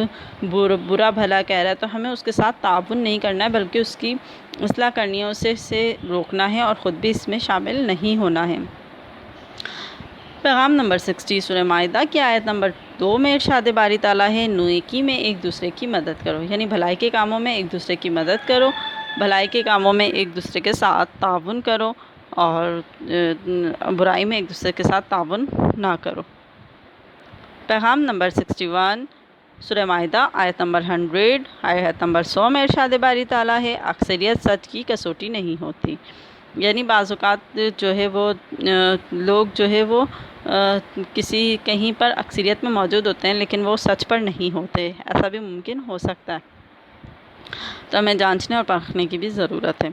برا بھلا کہہ رہا ہے، تو ہمیں اس کے ساتھ تعاون نہیں کرنا ہے، بلکہ اس کی اصلاح کرنی ہے، اسے روکنا ہے اور خود بھی اس میں شامل نہیں ہونا ہے۔ پیغام نمبر 60 سورہ مائدہ کی آیت نمبر 2 میں ارشاد باری تعالیٰ ہے، نیکی میں ایک دوسرے کی مدد کرو۔ یعنی بھلائی کے کاموں میں ایک دوسرے کی مدد کرو، بھلائی کے کاموں میں ایک دوسرے کے ساتھ تعاون کرو، اور برائی میں ایک دوسرے کے ساتھ تعاون نہ کرو۔ پیغام نمبر 61 سورہ مائدہ آیت نمبر 100 آیت نمبر 100 میں ارشاد باری تعالیٰ ہے، اکثریت سچ کی کسوٹی نہیں ہوتی۔ یعنی بعض اوقات جو ہے وہ لوگ جو ہے وہ کہیں پر اکثریت میں موجود ہوتے ہیں، لیکن وہ سچ پر نہیں ہوتے، ایسا بھی ممکن ہو سکتا ہے، تو ہمیں جانچنے اور پرکھنے کی بھی ضرورت ہے۔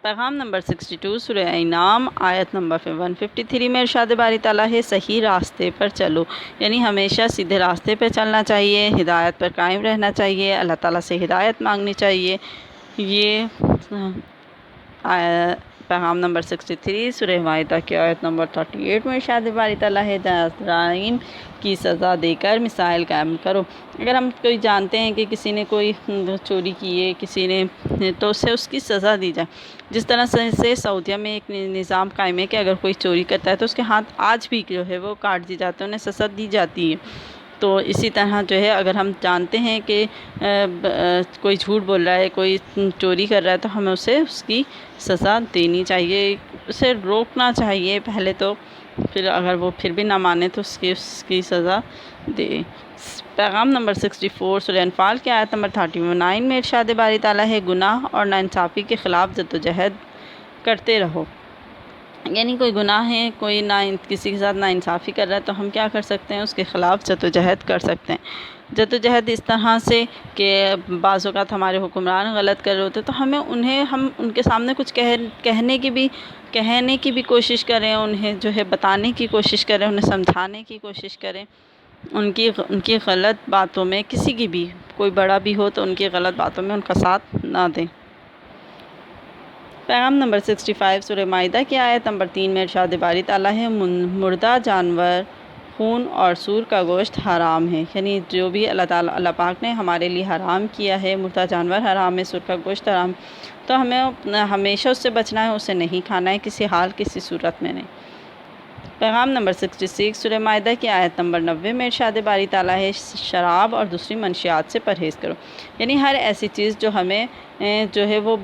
پیغام نمبر 62 سورہ انعام آیت نمبر 153 میں ارشاد باری تعالیٰ ہے، صحیح راستے پر چلو۔ یعنی ہمیشہ سیدھے راستے پہ چلنا چاہیے، ہدایت پر قائم رہنا چاہیے، اللہ تعالیٰ سے ہدایت مانگنی چاہیے۔ یہ پیغام نمبر 63 سورہ مائدہ کی آیت نمبر 38 میں ارشاد باری تعالیٰ ہے، جرائم کی سزا دے کر مسائل قائم کرو۔ اگر ہم کوئی جانتے ہیں کہ کسی نے کوئی چوری کی ہے، کسی نے، تو اسے اس کی سزا دی جائے۔ جس طرح سے سعودیہ میں ایک نظام قائم ہے کہ اگر کوئی چوری کرتا ہے تو اس کے ہاتھ آج بھی جو ہے وہ کاٹ دی جاتے ہیں، انہیں سزا دی جاتی ہے۔ تو اسی طرح جو ہے اگر ہم جانتے ہیں کہ کوئی جھوٹ بول رہا ہے، کوئی چوری کر رہا ہے، تو ہمیں اسے اس کی سزا دینی چاہیے، اسے روکنا چاہیے پہلے تو، پھر اگر وہ پھر بھی نہ مانے تو اس کی سزا دے۔ پیغام نمبر 64 سورہ انفال کی آیت نمبر 39 میں ارشاد باری تعالیٰ ہے، گناہ اور ناانصافی کے خلاف جدوجہد کرتے رہو۔ یعنی کوئی گناہ ہے، کوئی کسی کے ساتھ ناانصافی کر رہا ہے، تو ہم کیا کر سکتے ہیں؟ اس کے خلاف جدوجہد کر سکتے ہیں۔ جدوجہد اس طرح سے کہ بعض اوقات ہمارے حکمران غلط کر رہے ہوتے تو ہم ان کے سامنے کچھ کہنے کی بھی کوشش کریں، انہیں جو ہے بتانے کی کوشش کریں، انہیں سمجھانے کی کوشش کریں، ان کی غلط باتوں میں، کسی کی بھی، کوئی بڑا بھی ہو تو ان کی غلط باتوں میں ان کا ساتھ نہ دیں۔ پیغام نمبر 65 سورہ مائدہ کی آیت نمبر 3 میں ارشاد باری تعالیٰ ہے، مردہ جانور، خون اور سور کا گوشت حرام ہے۔ یعنی جو بھی اللہ پاک نے ہمارے لیے حرام کیا ہے، مردہ جانور حرام ہے، سور کا گوشت حرام، تو ہمیں ہمیشہ اس سے بچنا ہے، اسے نہیں کھانا ہے، کسی حال کسی صورت میں نہیں۔ پیغام نمبر 66 سورہ مائدہ کی آیت نمبر 90 میں ارشاد باری تعالیٰ ہے، شراب اور دوسری منشیات سے پرہیز کرو۔ یعنی ہر ایسی چیز جو ہمیں جو ہے وہ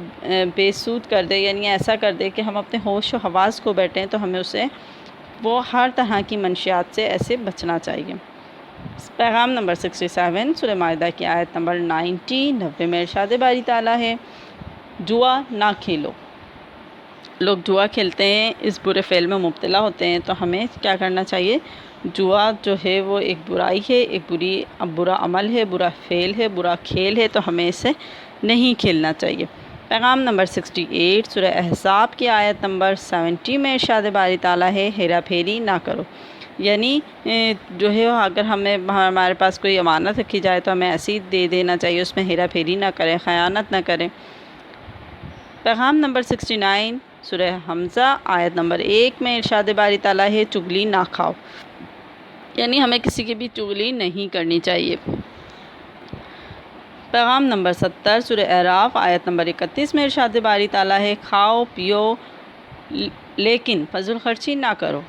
بے سود کر دے، یعنی ایسا کر دے کہ ہم اپنے ہوش و حواس کو بیٹھیں، تو ہمیں وہ ہر طرح کی منشیات سے ایسے بچنا چاہیے۔ پیغام نمبر 67 سورہ مائدہ کی آیت نمبر 90 میں ارشاد باری تعالیٰ ہے، جوا نہ کھیلو۔ لوگ جوا کھیلتے ہیں، اس برے فعل میں مبتلا ہوتے ہیں، تو ہمیں کیا کرنا چاہیے؟ جوا جو ہے وہ ایک برائی ہے، ایک برا عمل ہے، برا فعل ہے، برا کھیل ہے، تو ہمیں اسے نہیں کھیلنا چاہیے۔ پیغام نمبر 68 سورہ احزاب کی آیت نمبر 70 میں ارشاد باری تعالیٰ ہے ہیرا پھیری نہ کرو، یعنی جو ہے اگر ہمارے پاس کوئی امانت رکھی جائے تو ہمیں ایسی دے دینا چاہیے، اس میں ہیرا پھیری نہ کریں، خیانت نہ کریں۔ پیغام نمبر 69 سورہ حمزہ آیت نمبر 1 میں ارشاد باری تعالیٰ ہے چغلی نہ کھاؤ، یعنی ہمیں کسی کی بھی چغلی نہیں کرنی چاہیے۔ پیغام نمبر 70 سورہ اعراف آیت نمبر 31 میں ارشاد باری تعالیٰ ہے کھاؤ پیو لیکن فضول خرچی نہ کرو۔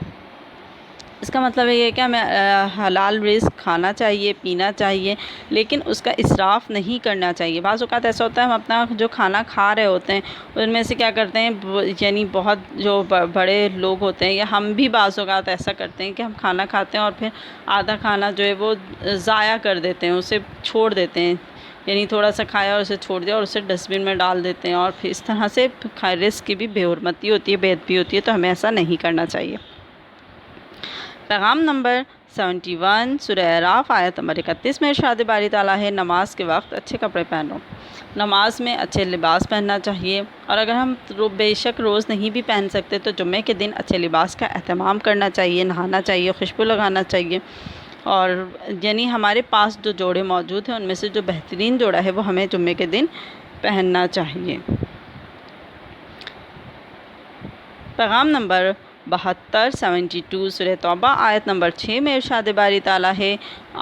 اس کا مطلب یہ ہے کہ ہمیں حلال رزق کھانا چاہیے، پینا چاہیے، لیکن اس کا اسراف نہیں کرنا چاہیے۔ بعض اوقات ایسا ہوتا ہے ہم اپنا جو کھانا کھا رہے ہوتے ہیں ان میں سے کیا کرتے ہیں، یعنی بہت جو بڑے لوگ ہوتے ہیں یا ہم بھی بعض اوقات ایسا کرتے ہیں کہ ہم کھانا کھاتے ہیں اور پھر آدھا کھانا جو ہے وہ ضائع کر دیتے ہیں، اسے چھوڑ دیتے ہیں، یعنی تھوڑا سا کھایا اور اسے چھوڑ دیا اور اسے ڈسٹ بن میں ڈال دیتے ہیں، اور پھر اس طرح سے رزق کی بھی بے حرمتی ہوتی ہے، بے ادبی ہوتی ہے، تو ہمیں ایسا نہیں کرنا چاہیے۔ پیغام نمبر 71 سورہ اعراف آیت نمبر 31 میں ارشاد باری تعالیٰ ہے نماز کے وقت اچھے کپڑے پہنو، نماز میں اچھے لباس پہننا چاہیے، اور اگر ہم بے شک روز نہیں بھی پہن سکتے تو جمعے کے دن اچھے لباس کا اہتمام کرنا چاہیے، نہانا چاہیے، خوشبو لگانا چاہیے، اور یعنی ہمارے پاس جو جوڑے موجود ہیں ان میں سے جو بہترین جوڑا ہے وہ ہمیں جمعے کے دن پہننا چاہیے۔ پیغام نمبر 72 سورہ توبہ آیت نمبر 6 میں ارشاد باری تعالیٰ ہے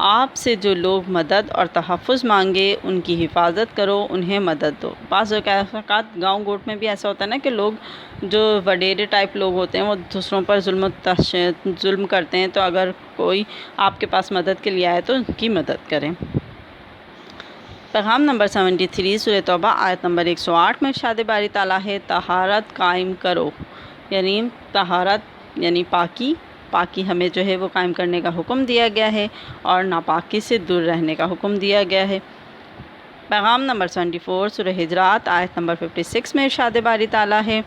آپ سے جو لوگ مدد اور تحفظ مانگے ان کی حفاظت کرو، انہیں مدد دو۔ بعض اوقات گاؤں گوٹ میں بھی ایسا ہوتا ہے نا کہ لوگ جو وڈیرے ٹائپ لوگ ہوتے ہیں وہ دوسروں پر ظلم کرتے ہیں، تو اگر کوئی آپ کے پاس مدد کے لیے آئے تو ان کی مدد کریں۔ پیغام نمبر 73 سورہ توبہ آیت نمبر 108 میں ارشاد باری تعالیٰ ہے طہارت قائم کرو، یعنی طہارت یعنی پاکی ہمیں جو ہے وہ قائم کرنے کا حکم دیا گیا ہے اور ناپاکی سے دور رہنے کا حکم دیا گیا ہے۔ پیغام نمبر 74 سورہ حجرات آیت نمبر 56 میں ارشاد باری تعالیٰ ہے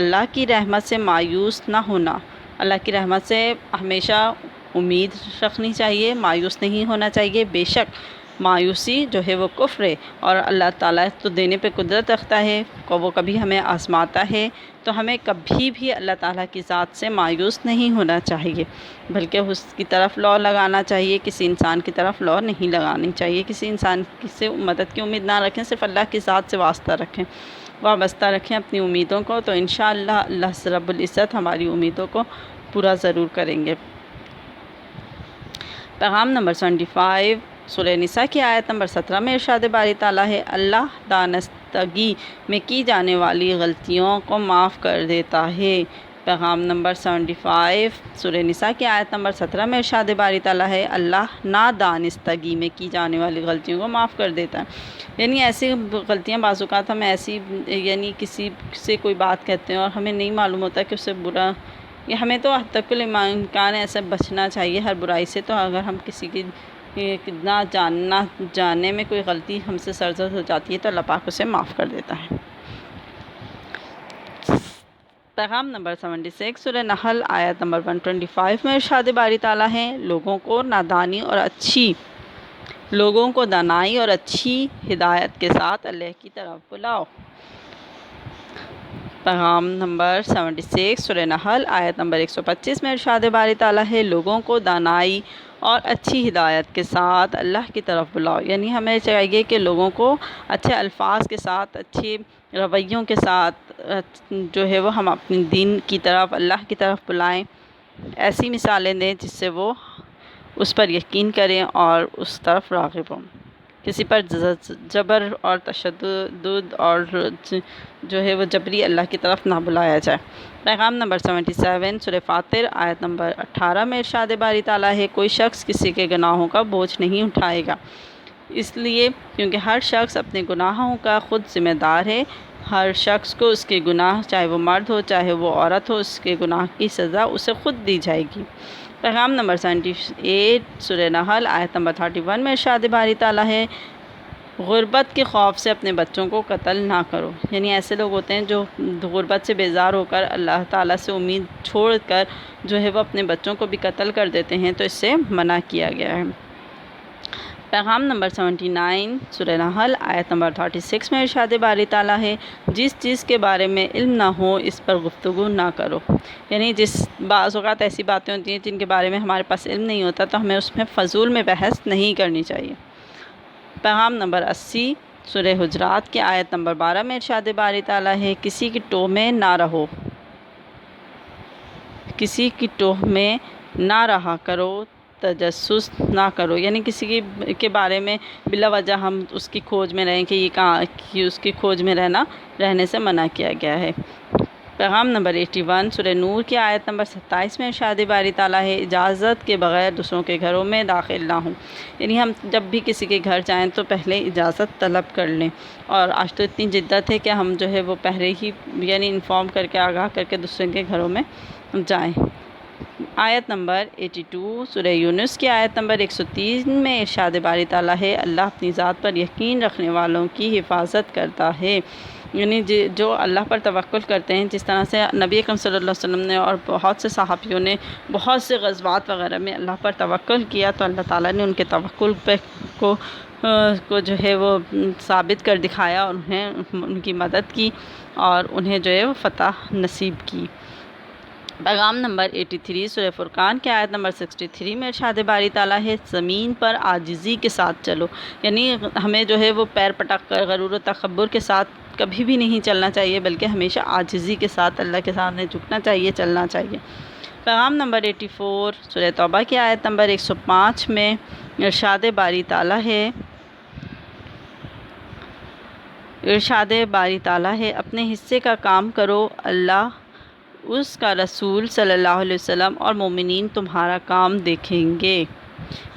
اللہ کی رحمت سے مایوس نہ ہونا، اللہ کی رحمت سے ہمیشہ امید رکھنی چاہیے، مایوس نہیں ہونا چاہیے۔ بے شک مایوسی جو ہے وہ کفر ہے، اور اللہ تعالیٰ تو دینے پہ قدرت رکھتا ہے، وہ کبھی ہمیں آزماتا ہے، تو ہمیں کبھی بھی اللہ تعالیٰ کی ذات سے مایوس نہیں ہونا چاہیے، بلکہ اس کی طرف لو لگانا چاہیے، کسی انسان کی طرف لو نہیں لگانی چاہیے، کسی انسان سے مدد کی امید نہ رکھیں، صرف اللہ کی ذات سے وابستہ رکھیں اپنی امیدوں کو، تو انشاءاللہ اللہ رب العزت ہماری امیدوں کو پورا ضرور کریں گے۔ پیغام نمبر 75 سورہ نساء کی آیت نمبر 17 میں ارشاد باری تعالیٰ ہے اللہ دانستگی میں کی جانے والی غلطیوں کو معاف کر دیتا ہے۔ پیغام نمبر 75 سورہ نساء کی آیت نمبر 17 میں ارشاد باری تعالیٰ ہے اللہ نادانستگی میں کی جانے والی غلطیوں کو معاف کر دیتا ہے، یعنی ایسی غلطیاں بعض اوقات ہم ایسی یعنی کسی سے کوئی بات کہتے ہیں اور ہمیں نہیں معلوم ہوتا کہ اس سے برا، یا ہمیں تو حد تک الامکان ایسے بچنا چاہیے ہر برائی سے، تو اگر ہم کسی کی نہ جاننے میں کوئی غلطی ہم سے سرزد ہو جاتی ہے تو اللہ پاک اسے معاف کر دیتا ہے۔ پیغام نمبر 76 سورہ نحل آیت نمبر 125 میں ارشاد باری تعالیٰ ہے لوگوں کو دانائی اور اچھی ہدایت کے ساتھ اللہ کی طرف بلاؤ۔ پیغام نمبر 76 سورہ نحل آیت نمبر 125 میں ارشاد باری تعالیٰ ہے لوگوں کو دانائی اور اچھی ہدایت کے ساتھ اللہ کی طرف بلاؤ، یعنی ہمیں چاہیے کہ لوگوں کو اچھے الفاظ کے ساتھ، اچھے رویوں کے ساتھ جو ہے وہ ہم اپنے دین کی طرف، اللہ کی طرف بلائیں، ایسی مثالیں دیں جس سے وہ اس پر یقین کریں اور اس طرف راغب ہوں، کسی پر جبر اور تشدد اور جو ہے وہ جبری اللہ کی طرف نہ بلایا جائے۔ پیغام نمبر 77 سورہ فاطر آیت نمبر 18 میں ارشاد باری تعالیٰ ہے کوئی شخص کسی کے گناہوں کا بوجھ نہیں اٹھائے گا، اس لیے کیونکہ ہر شخص اپنے گناہوں کا خود ذمہ دار ہے، ہر شخص کو اس کے گناہ، چاہے وہ مرد ہو چاہے وہ عورت ہو، اس کے گناہ کی سزا اسے خود دی جائے گی۔ پیغام نمبر 78 سورہ نحل آیت نمبر 31 میں ارشاد باری تعالیٰ ہے غربت کے خوف سے اپنے بچوں کو قتل نہ کرو، یعنی ایسے لوگ ہوتے ہیں جو غربت سے بیزار ہو کر اللہ تعالیٰ سے امید چھوڑ کر جو ہے وہ اپنے بچوں کو بھی قتل کر دیتے ہیں، تو اس سے منع کیا گیا ہے۔ پیغام نمبر 79 سورہ نحل آیت نمبر 36 میں ارشاد باری تعالیٰ ہے، جس چیز کے بارے میں علم نہ ہو اس پر گفتگو نہ کرو، یعنی بعض اوقات ایسی باتیں ہوتی ہیں جن کے بارے میں ہمارے پاس علم نہیں ہوتا تو ہمیں اس میں فضول میں بحث نہیں کرنی چاہیے۔ پیغام نمبر 80 سورہ حجرات کی آیت نمبر 12 میں ارشاد باری تعالیٰ ہے، کسی کی ٹوہ میں نہ رہو، کسی کی ٹوہ میں نہ رہا کرو، تجسس نہ کرو، یعنی کسی کے بارے میں بلا وجہ ہم اس کی کھوج میں رہیں کہ یہ کہاں کہ اس کی کھوج میں رہنے سے منع کیا گیا ہے۔ پیغام نمبر 81 سورہ نور کی آیت نمبر 27 میں ارشاد باری تعالیٰ ہے، اجازت کے بغیر دوسروں کے گھروں میں داخل نہ ہوں، یعنی ہم جب بھی کسی کے گھر جائیں تو پہلے اجازت طلب کر لیں، اور آج تو اتنی جدت ہے کہ ہم جو ہے وہ پہلے ہی یعنی انفارم کر کے آگاہ کر کے دوسرے کے گھروں میں جائیں۔ آیت نمبر 82 سورہ یونس کی آیت نمبر 103 میں ارشاد باری تعالیٰ ہے، اللہ اپنی ذات پر یقین رکھنے والوں کی حفاظت کرتا ہے، یعنی جو اللہ پر توکل کرتے ہیں، جس طرح سے نبی اکرم صلی اللہ علیہ وسلم نے اور بہت سے صحابیوں نے بہت سے غزوات وغیرہ میں اللہ پر توکل کیا تو اللہ تعالیٰ نے ان کے توکل کو جو ہے وہ ثابت کر دکھایا اور انہیں ان کی مدد کی اور انہیں جو ہے وہ فتح نصیب کی۔ پیغام نمبر 83 سورہ فرقان کے آیت نمبر 63 میں ارشاد باری تعالیٰ ہے، زمین پر عاجزی کے ساتھ چلو، یعنی ہمیں جو ہے وہ پیر پٹک کر غرور و تکبر کے ساتھ کبھی بھی نہیں چلنا چاہیے، بلکہ ہمیشہ عاجزی کے ساتھ اللہ کے سامنے جھکنا چاہیے، چلنا چاہیے۔ پیغام نمبر 84 سورہ توبہ کی آیت نمبر 105 میں ارشاد باری تعالیٰ ہے، اپنے حصے کا کام کرو، اللہ، اس کا رسول صلی اللہ علیہ وسلم اور مومنین تمہارا کام دیکھیں گے۔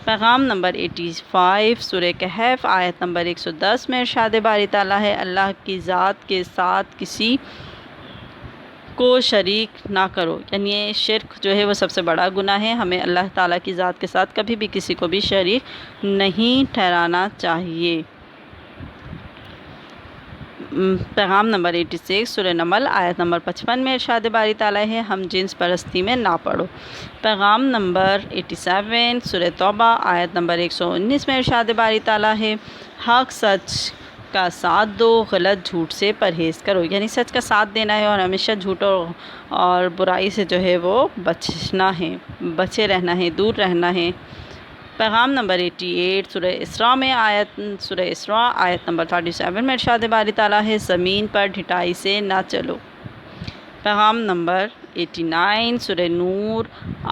پیغام نمبر 85 سورہ کہف آیت نمبر 110 میں ارشاد باری تعالیٰ ہے، اللہ کی ذات کے ساتھ کسی کو شریک نہ کرو، یعنی یہ شرک جو ہے وہ سب سے بڑا گناہ ہے، ہمیں اللہ تعالیٰ کی ذات کے ساتھ کبھی بھی کسی کو بھی شریک نہیں ٹھہرانا چاہیے۔ پیغام نمبر 86 سورہ نمل آیت نمبر 55 میں ارشاد باری تعالیٰ ہے، ہم جنس پرستی میں نہ پڑو۔ پیغام نمبر 87 سورہ توبہ آیت نمبر 119 میں ارشاد باری تعالیٰ ہے، حق سچ کا ساتھ دو، غلط جھوٹ سے پرہیز کرو، یعنی سچ کا ساتھ دینا ہے اور ہمیشہ جھوٹ اور برائی سے جو ہے وہ بچے رہنا ہے، دور رہنا ہے۔ پیغام نمبر 88 سورہ اسراء آیت نمبر 37 میں ارشاد باری تعالیٰ ہے، زمین پر ڈھٹائی سے نہ چلو۔ پیغام نمبر 89 سورہ نور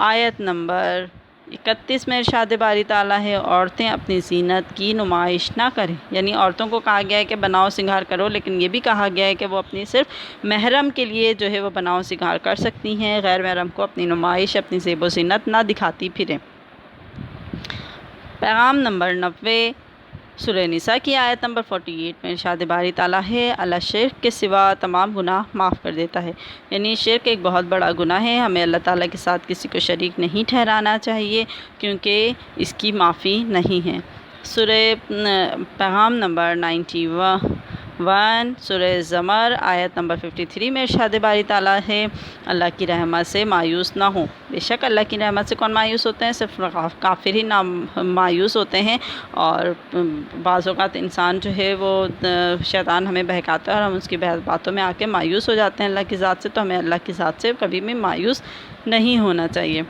آیت نمبر 31 میں ارشاد باری تعالیٰ ہے، عورتیں اپنی زینت کی نمائش نہ کریں، یعنی عورتوں کو کہا گیا ہے کہ بناؤ سنگھار کرو، لیکن یہ بھی کہا گیا ہے کہ وہ اپنی صرف محرم کے لیے جو ہے وہ بناؤ سنگھار کر سکتی ہیں، غیر محرم کو اپنی نمائش، اپنی زیب و زینت نہ دکھاتی پھریں۔ پیغام نمبر 90 سورہ نساء کی آیت نمبر 48 میں ارشاد باری تعالیٰ ہے، اللہ شرک کے سوا تمام گناہ معاف کر دیتا ہے، یعنی شرک ایک بہت بڑا گناہ ہے، ہمیں اللہ تعالیٰ کے ساتھ کسی کو شریک نہیں ٹھہرانا چاہیے کیونکہ اس کی معافی نہیں ہے۔ پیغام نمبر 91 سورہ زمر آیت نمبر 53 میں ارشاد باری تعالیٰ ہے، اللہ کی رحمت سے مایوس نہ ہوں، بے شک اللہ کی رحمت سے کون مایوس ہوتے ہیں؟ صرف کافر ہی مایوس ہوتے ہیں، اور بعض اوقات انسان جو ہے وہ شیطان ہمیں بہکاتا ہے اور ہم اس کی باتوں میں آ کے مایوس ہو جاتے ہیں اللہ کی ذات سے، تو ہمیں اللہ کی ذات سے کبھی بھی مایوس نہیں ہونا چاہیے۔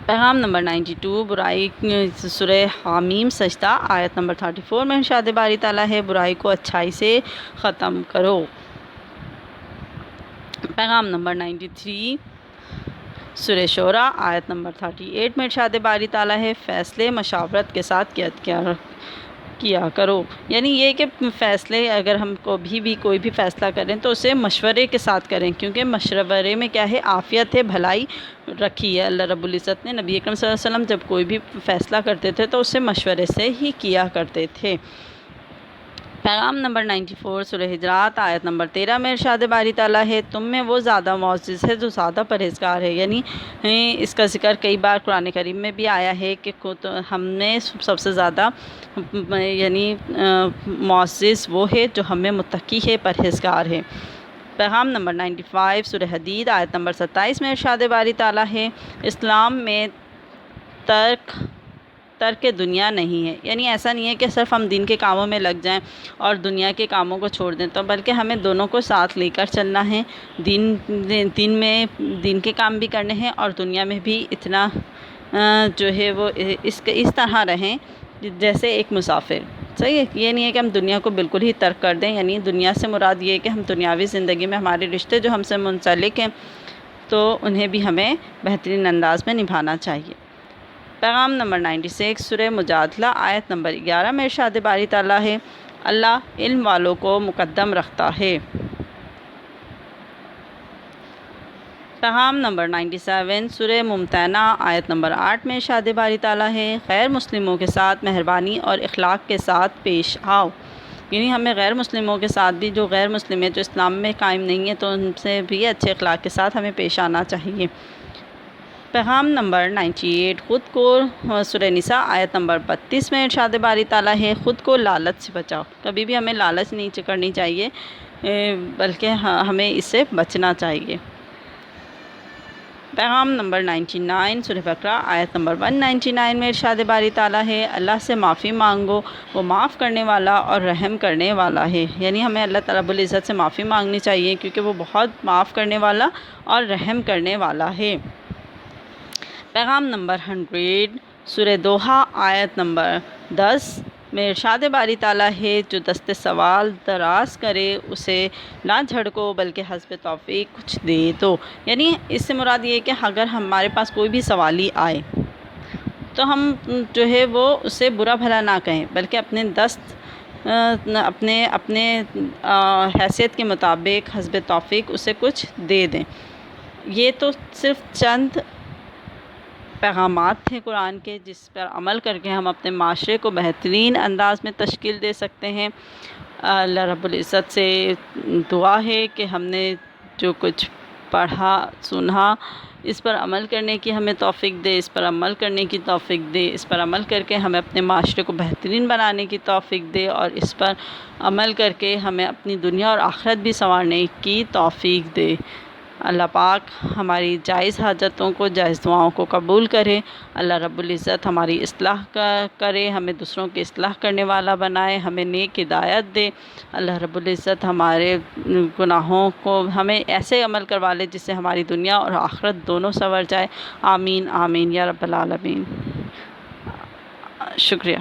پیغام نمبر 92 سورہ حامیم سجدہ آیت نمبر 34 میں ارشاد باری تعالیٰ ہے، برائی کو اچھائی سے ختم کرو۔ پیغام نمبر 93 سورہ شعراء آیت نمبر 38 میں ارشاد باری تعالیٰ ہے، فیصلے مشاورت کے ساتھ کیا کرو، یعنی یہ کہ فیصلے اگر ہم کوئی بھی فیصلہ کریں تو اسے مشورے کے ساتھ کریں، کیونکہ مشورے میں کیا ہے؟ عافیت ہے، بھلائی رکھی ہے۔ اللہ رب العزت نے نبی اکرم صلی اللہ علیہ وسلم جب کوئی بھی فیصلہ کرتے تھے تو اسے مشورے سے ہی کیا کرتے تھے۔ پیغام نمبر 94 سورہ حجرات آیت نمبر 13 میں ارشاد باری تعالیٰ ہے، تم میں وہ زیادہ معزز ہے جو زیادہ پرہیزگار ہے، یعنی اس کا ذکر کئی بار قرآن کریم میں بھی آیا ہے کہ ہم میں سب سے زیادہ یعنی معزز وہ ہے جو ہمیں متقی ہے، پرہیزگار ہے۔ پیغام نمبر 95 سورہ حدید آیت نمبر 27 میں ارشاد باری تعالیٰ ہے، اسلام میں ترک ترک دنیا نہیں ہے، یعنی ایسا نہیں ہے کہ صرف ہم دین کے کاموں میں لگ جائیں اور دنیا کے کاموں کو چھوڑ دیں، تو بلکہ ہمیں دونوں کو ساتھ لے کر چلنا ہے۔ دین میں دین کے کام بھی کرنے ہیں اور دنیا میں بھی اتنا جو ہے وہ اس طرح رہیں جیسے ایک مسافر۔ صحیح ہے، یہ نہیں ہے کہ ہم دنیا کو بالکل ہی ترک کر دیں، یعنی دنیا سے مراد یہ ہے کہ ہم دنیاوی زندگی میں ہمارے رشتے جو ہم سے منسلک ہیں تو انہیں بھی ہمیں بہترین انداز میں نبھانا چاہیے۔ پیغام نمبر 96 سورہ مجادلہ آیت نمبر 11 میں ارشاد باری تعالیٰ ہے، اللہ علم والوں کو مقدم رکھتا ہے۔ پیغام نمبر 97 سورہ ممتحنہ آیت نمبر 8 میں ارشاد باری تعالیٰ ہے، غیر مسلموں کے ساتھ مہربانی اور اخلاق کے ساتھ پیش آؤ، یعنی ہمیں غیر مسلموں کے ساتھ بھی، جو غیر مسلم ہیں، جو اسلام میں قائم نہیں ہے، تو ان سے بھی اچھے اخلاق کے ساتھ ہمیں پیش آنا چاہیے۔ پیغام نمبر 98 خود کو سورہ نساء آیت نمبر 32 میں ارشاد باری تعالیٰ ہے، خود کو لالچ سے بچاؤ، کبھی بھی ہمیں لالچ نہیں کرنی چاہیے بلکہ ہمیں اس سے بچنا چاہیے۔ پیغام نمبر 99 سورہ بقرہ آیت نمبر 199 میں ارشاد باری تعالیٰ ہے، اللہ سے معافی مانگو، وہ معاف کرنے والا اور رحم کرنے والا ہے، یعنی ہمیں اللہ تعالیٰ رب العزت سے معافی مانگنی چاہیے کیونکہ وہ بہت معاف کرنے والا اور رحم کرنے والا ہے۔ پیغام نمبر 100 سورہ دوحہ آیت نمبر 10 میں ارشاد باری تعالیٰ ہے، جو دست سوال دراز کرے اسے نہ جھڑکو بلکہ حسب توفیق کچھ دے دو، یعنی اس سے مراد یہ ہے کہ اگر ہمارے پاس کوئی بھی سوالی آئے تو ہم جو ہے وہ اسے برا بھلا نہ کہیں بلکہ اپنے اپنے حیثیت کے مطابق حسب توفیق اسے کچھ دے دیں۔ یہ تو صرف چند پیغامات تھے قرآن کے جس پر عمل کر کے ہم اپنے معاشرے کو بہترین انداز میں تشکیل دے سکتے ہیں۔ اللہ رب العزت سے دعا ہے کہ ہم نے جو کچھ پڑھا سنا اس پر عمل کرنے کی ہمیں توفیق دے، اس پر عمل کرنے کی توفیق دے، اس پر عمل کر کے ہمیں اپنے معاشرے کو بہترین بنانے کی توفیق دے اور اس پر عمل کر کے ہمیں اپنی دنیا اور آخرت بھی سنوارنے کی توفیق دے۔ اللہ پاک ہماری جائز حاجتوں کو، جائز دعاؤں کو قبول کرے۔ اللہ رب العزت ہماری اصلاح کرے، ہمیں دوسروں کی اصلاح کرنے والا بنائے، ہمیں نیک ہدایت دے۔ اللہ رب العزت ہمارے گناہوں کو ہمیں ایسے عمل کروا لے جس سے ہماری دنیا اور آخرت دونوں سنور جائے۔ آمین آمین یا رب العالمین۔ شکریہ۔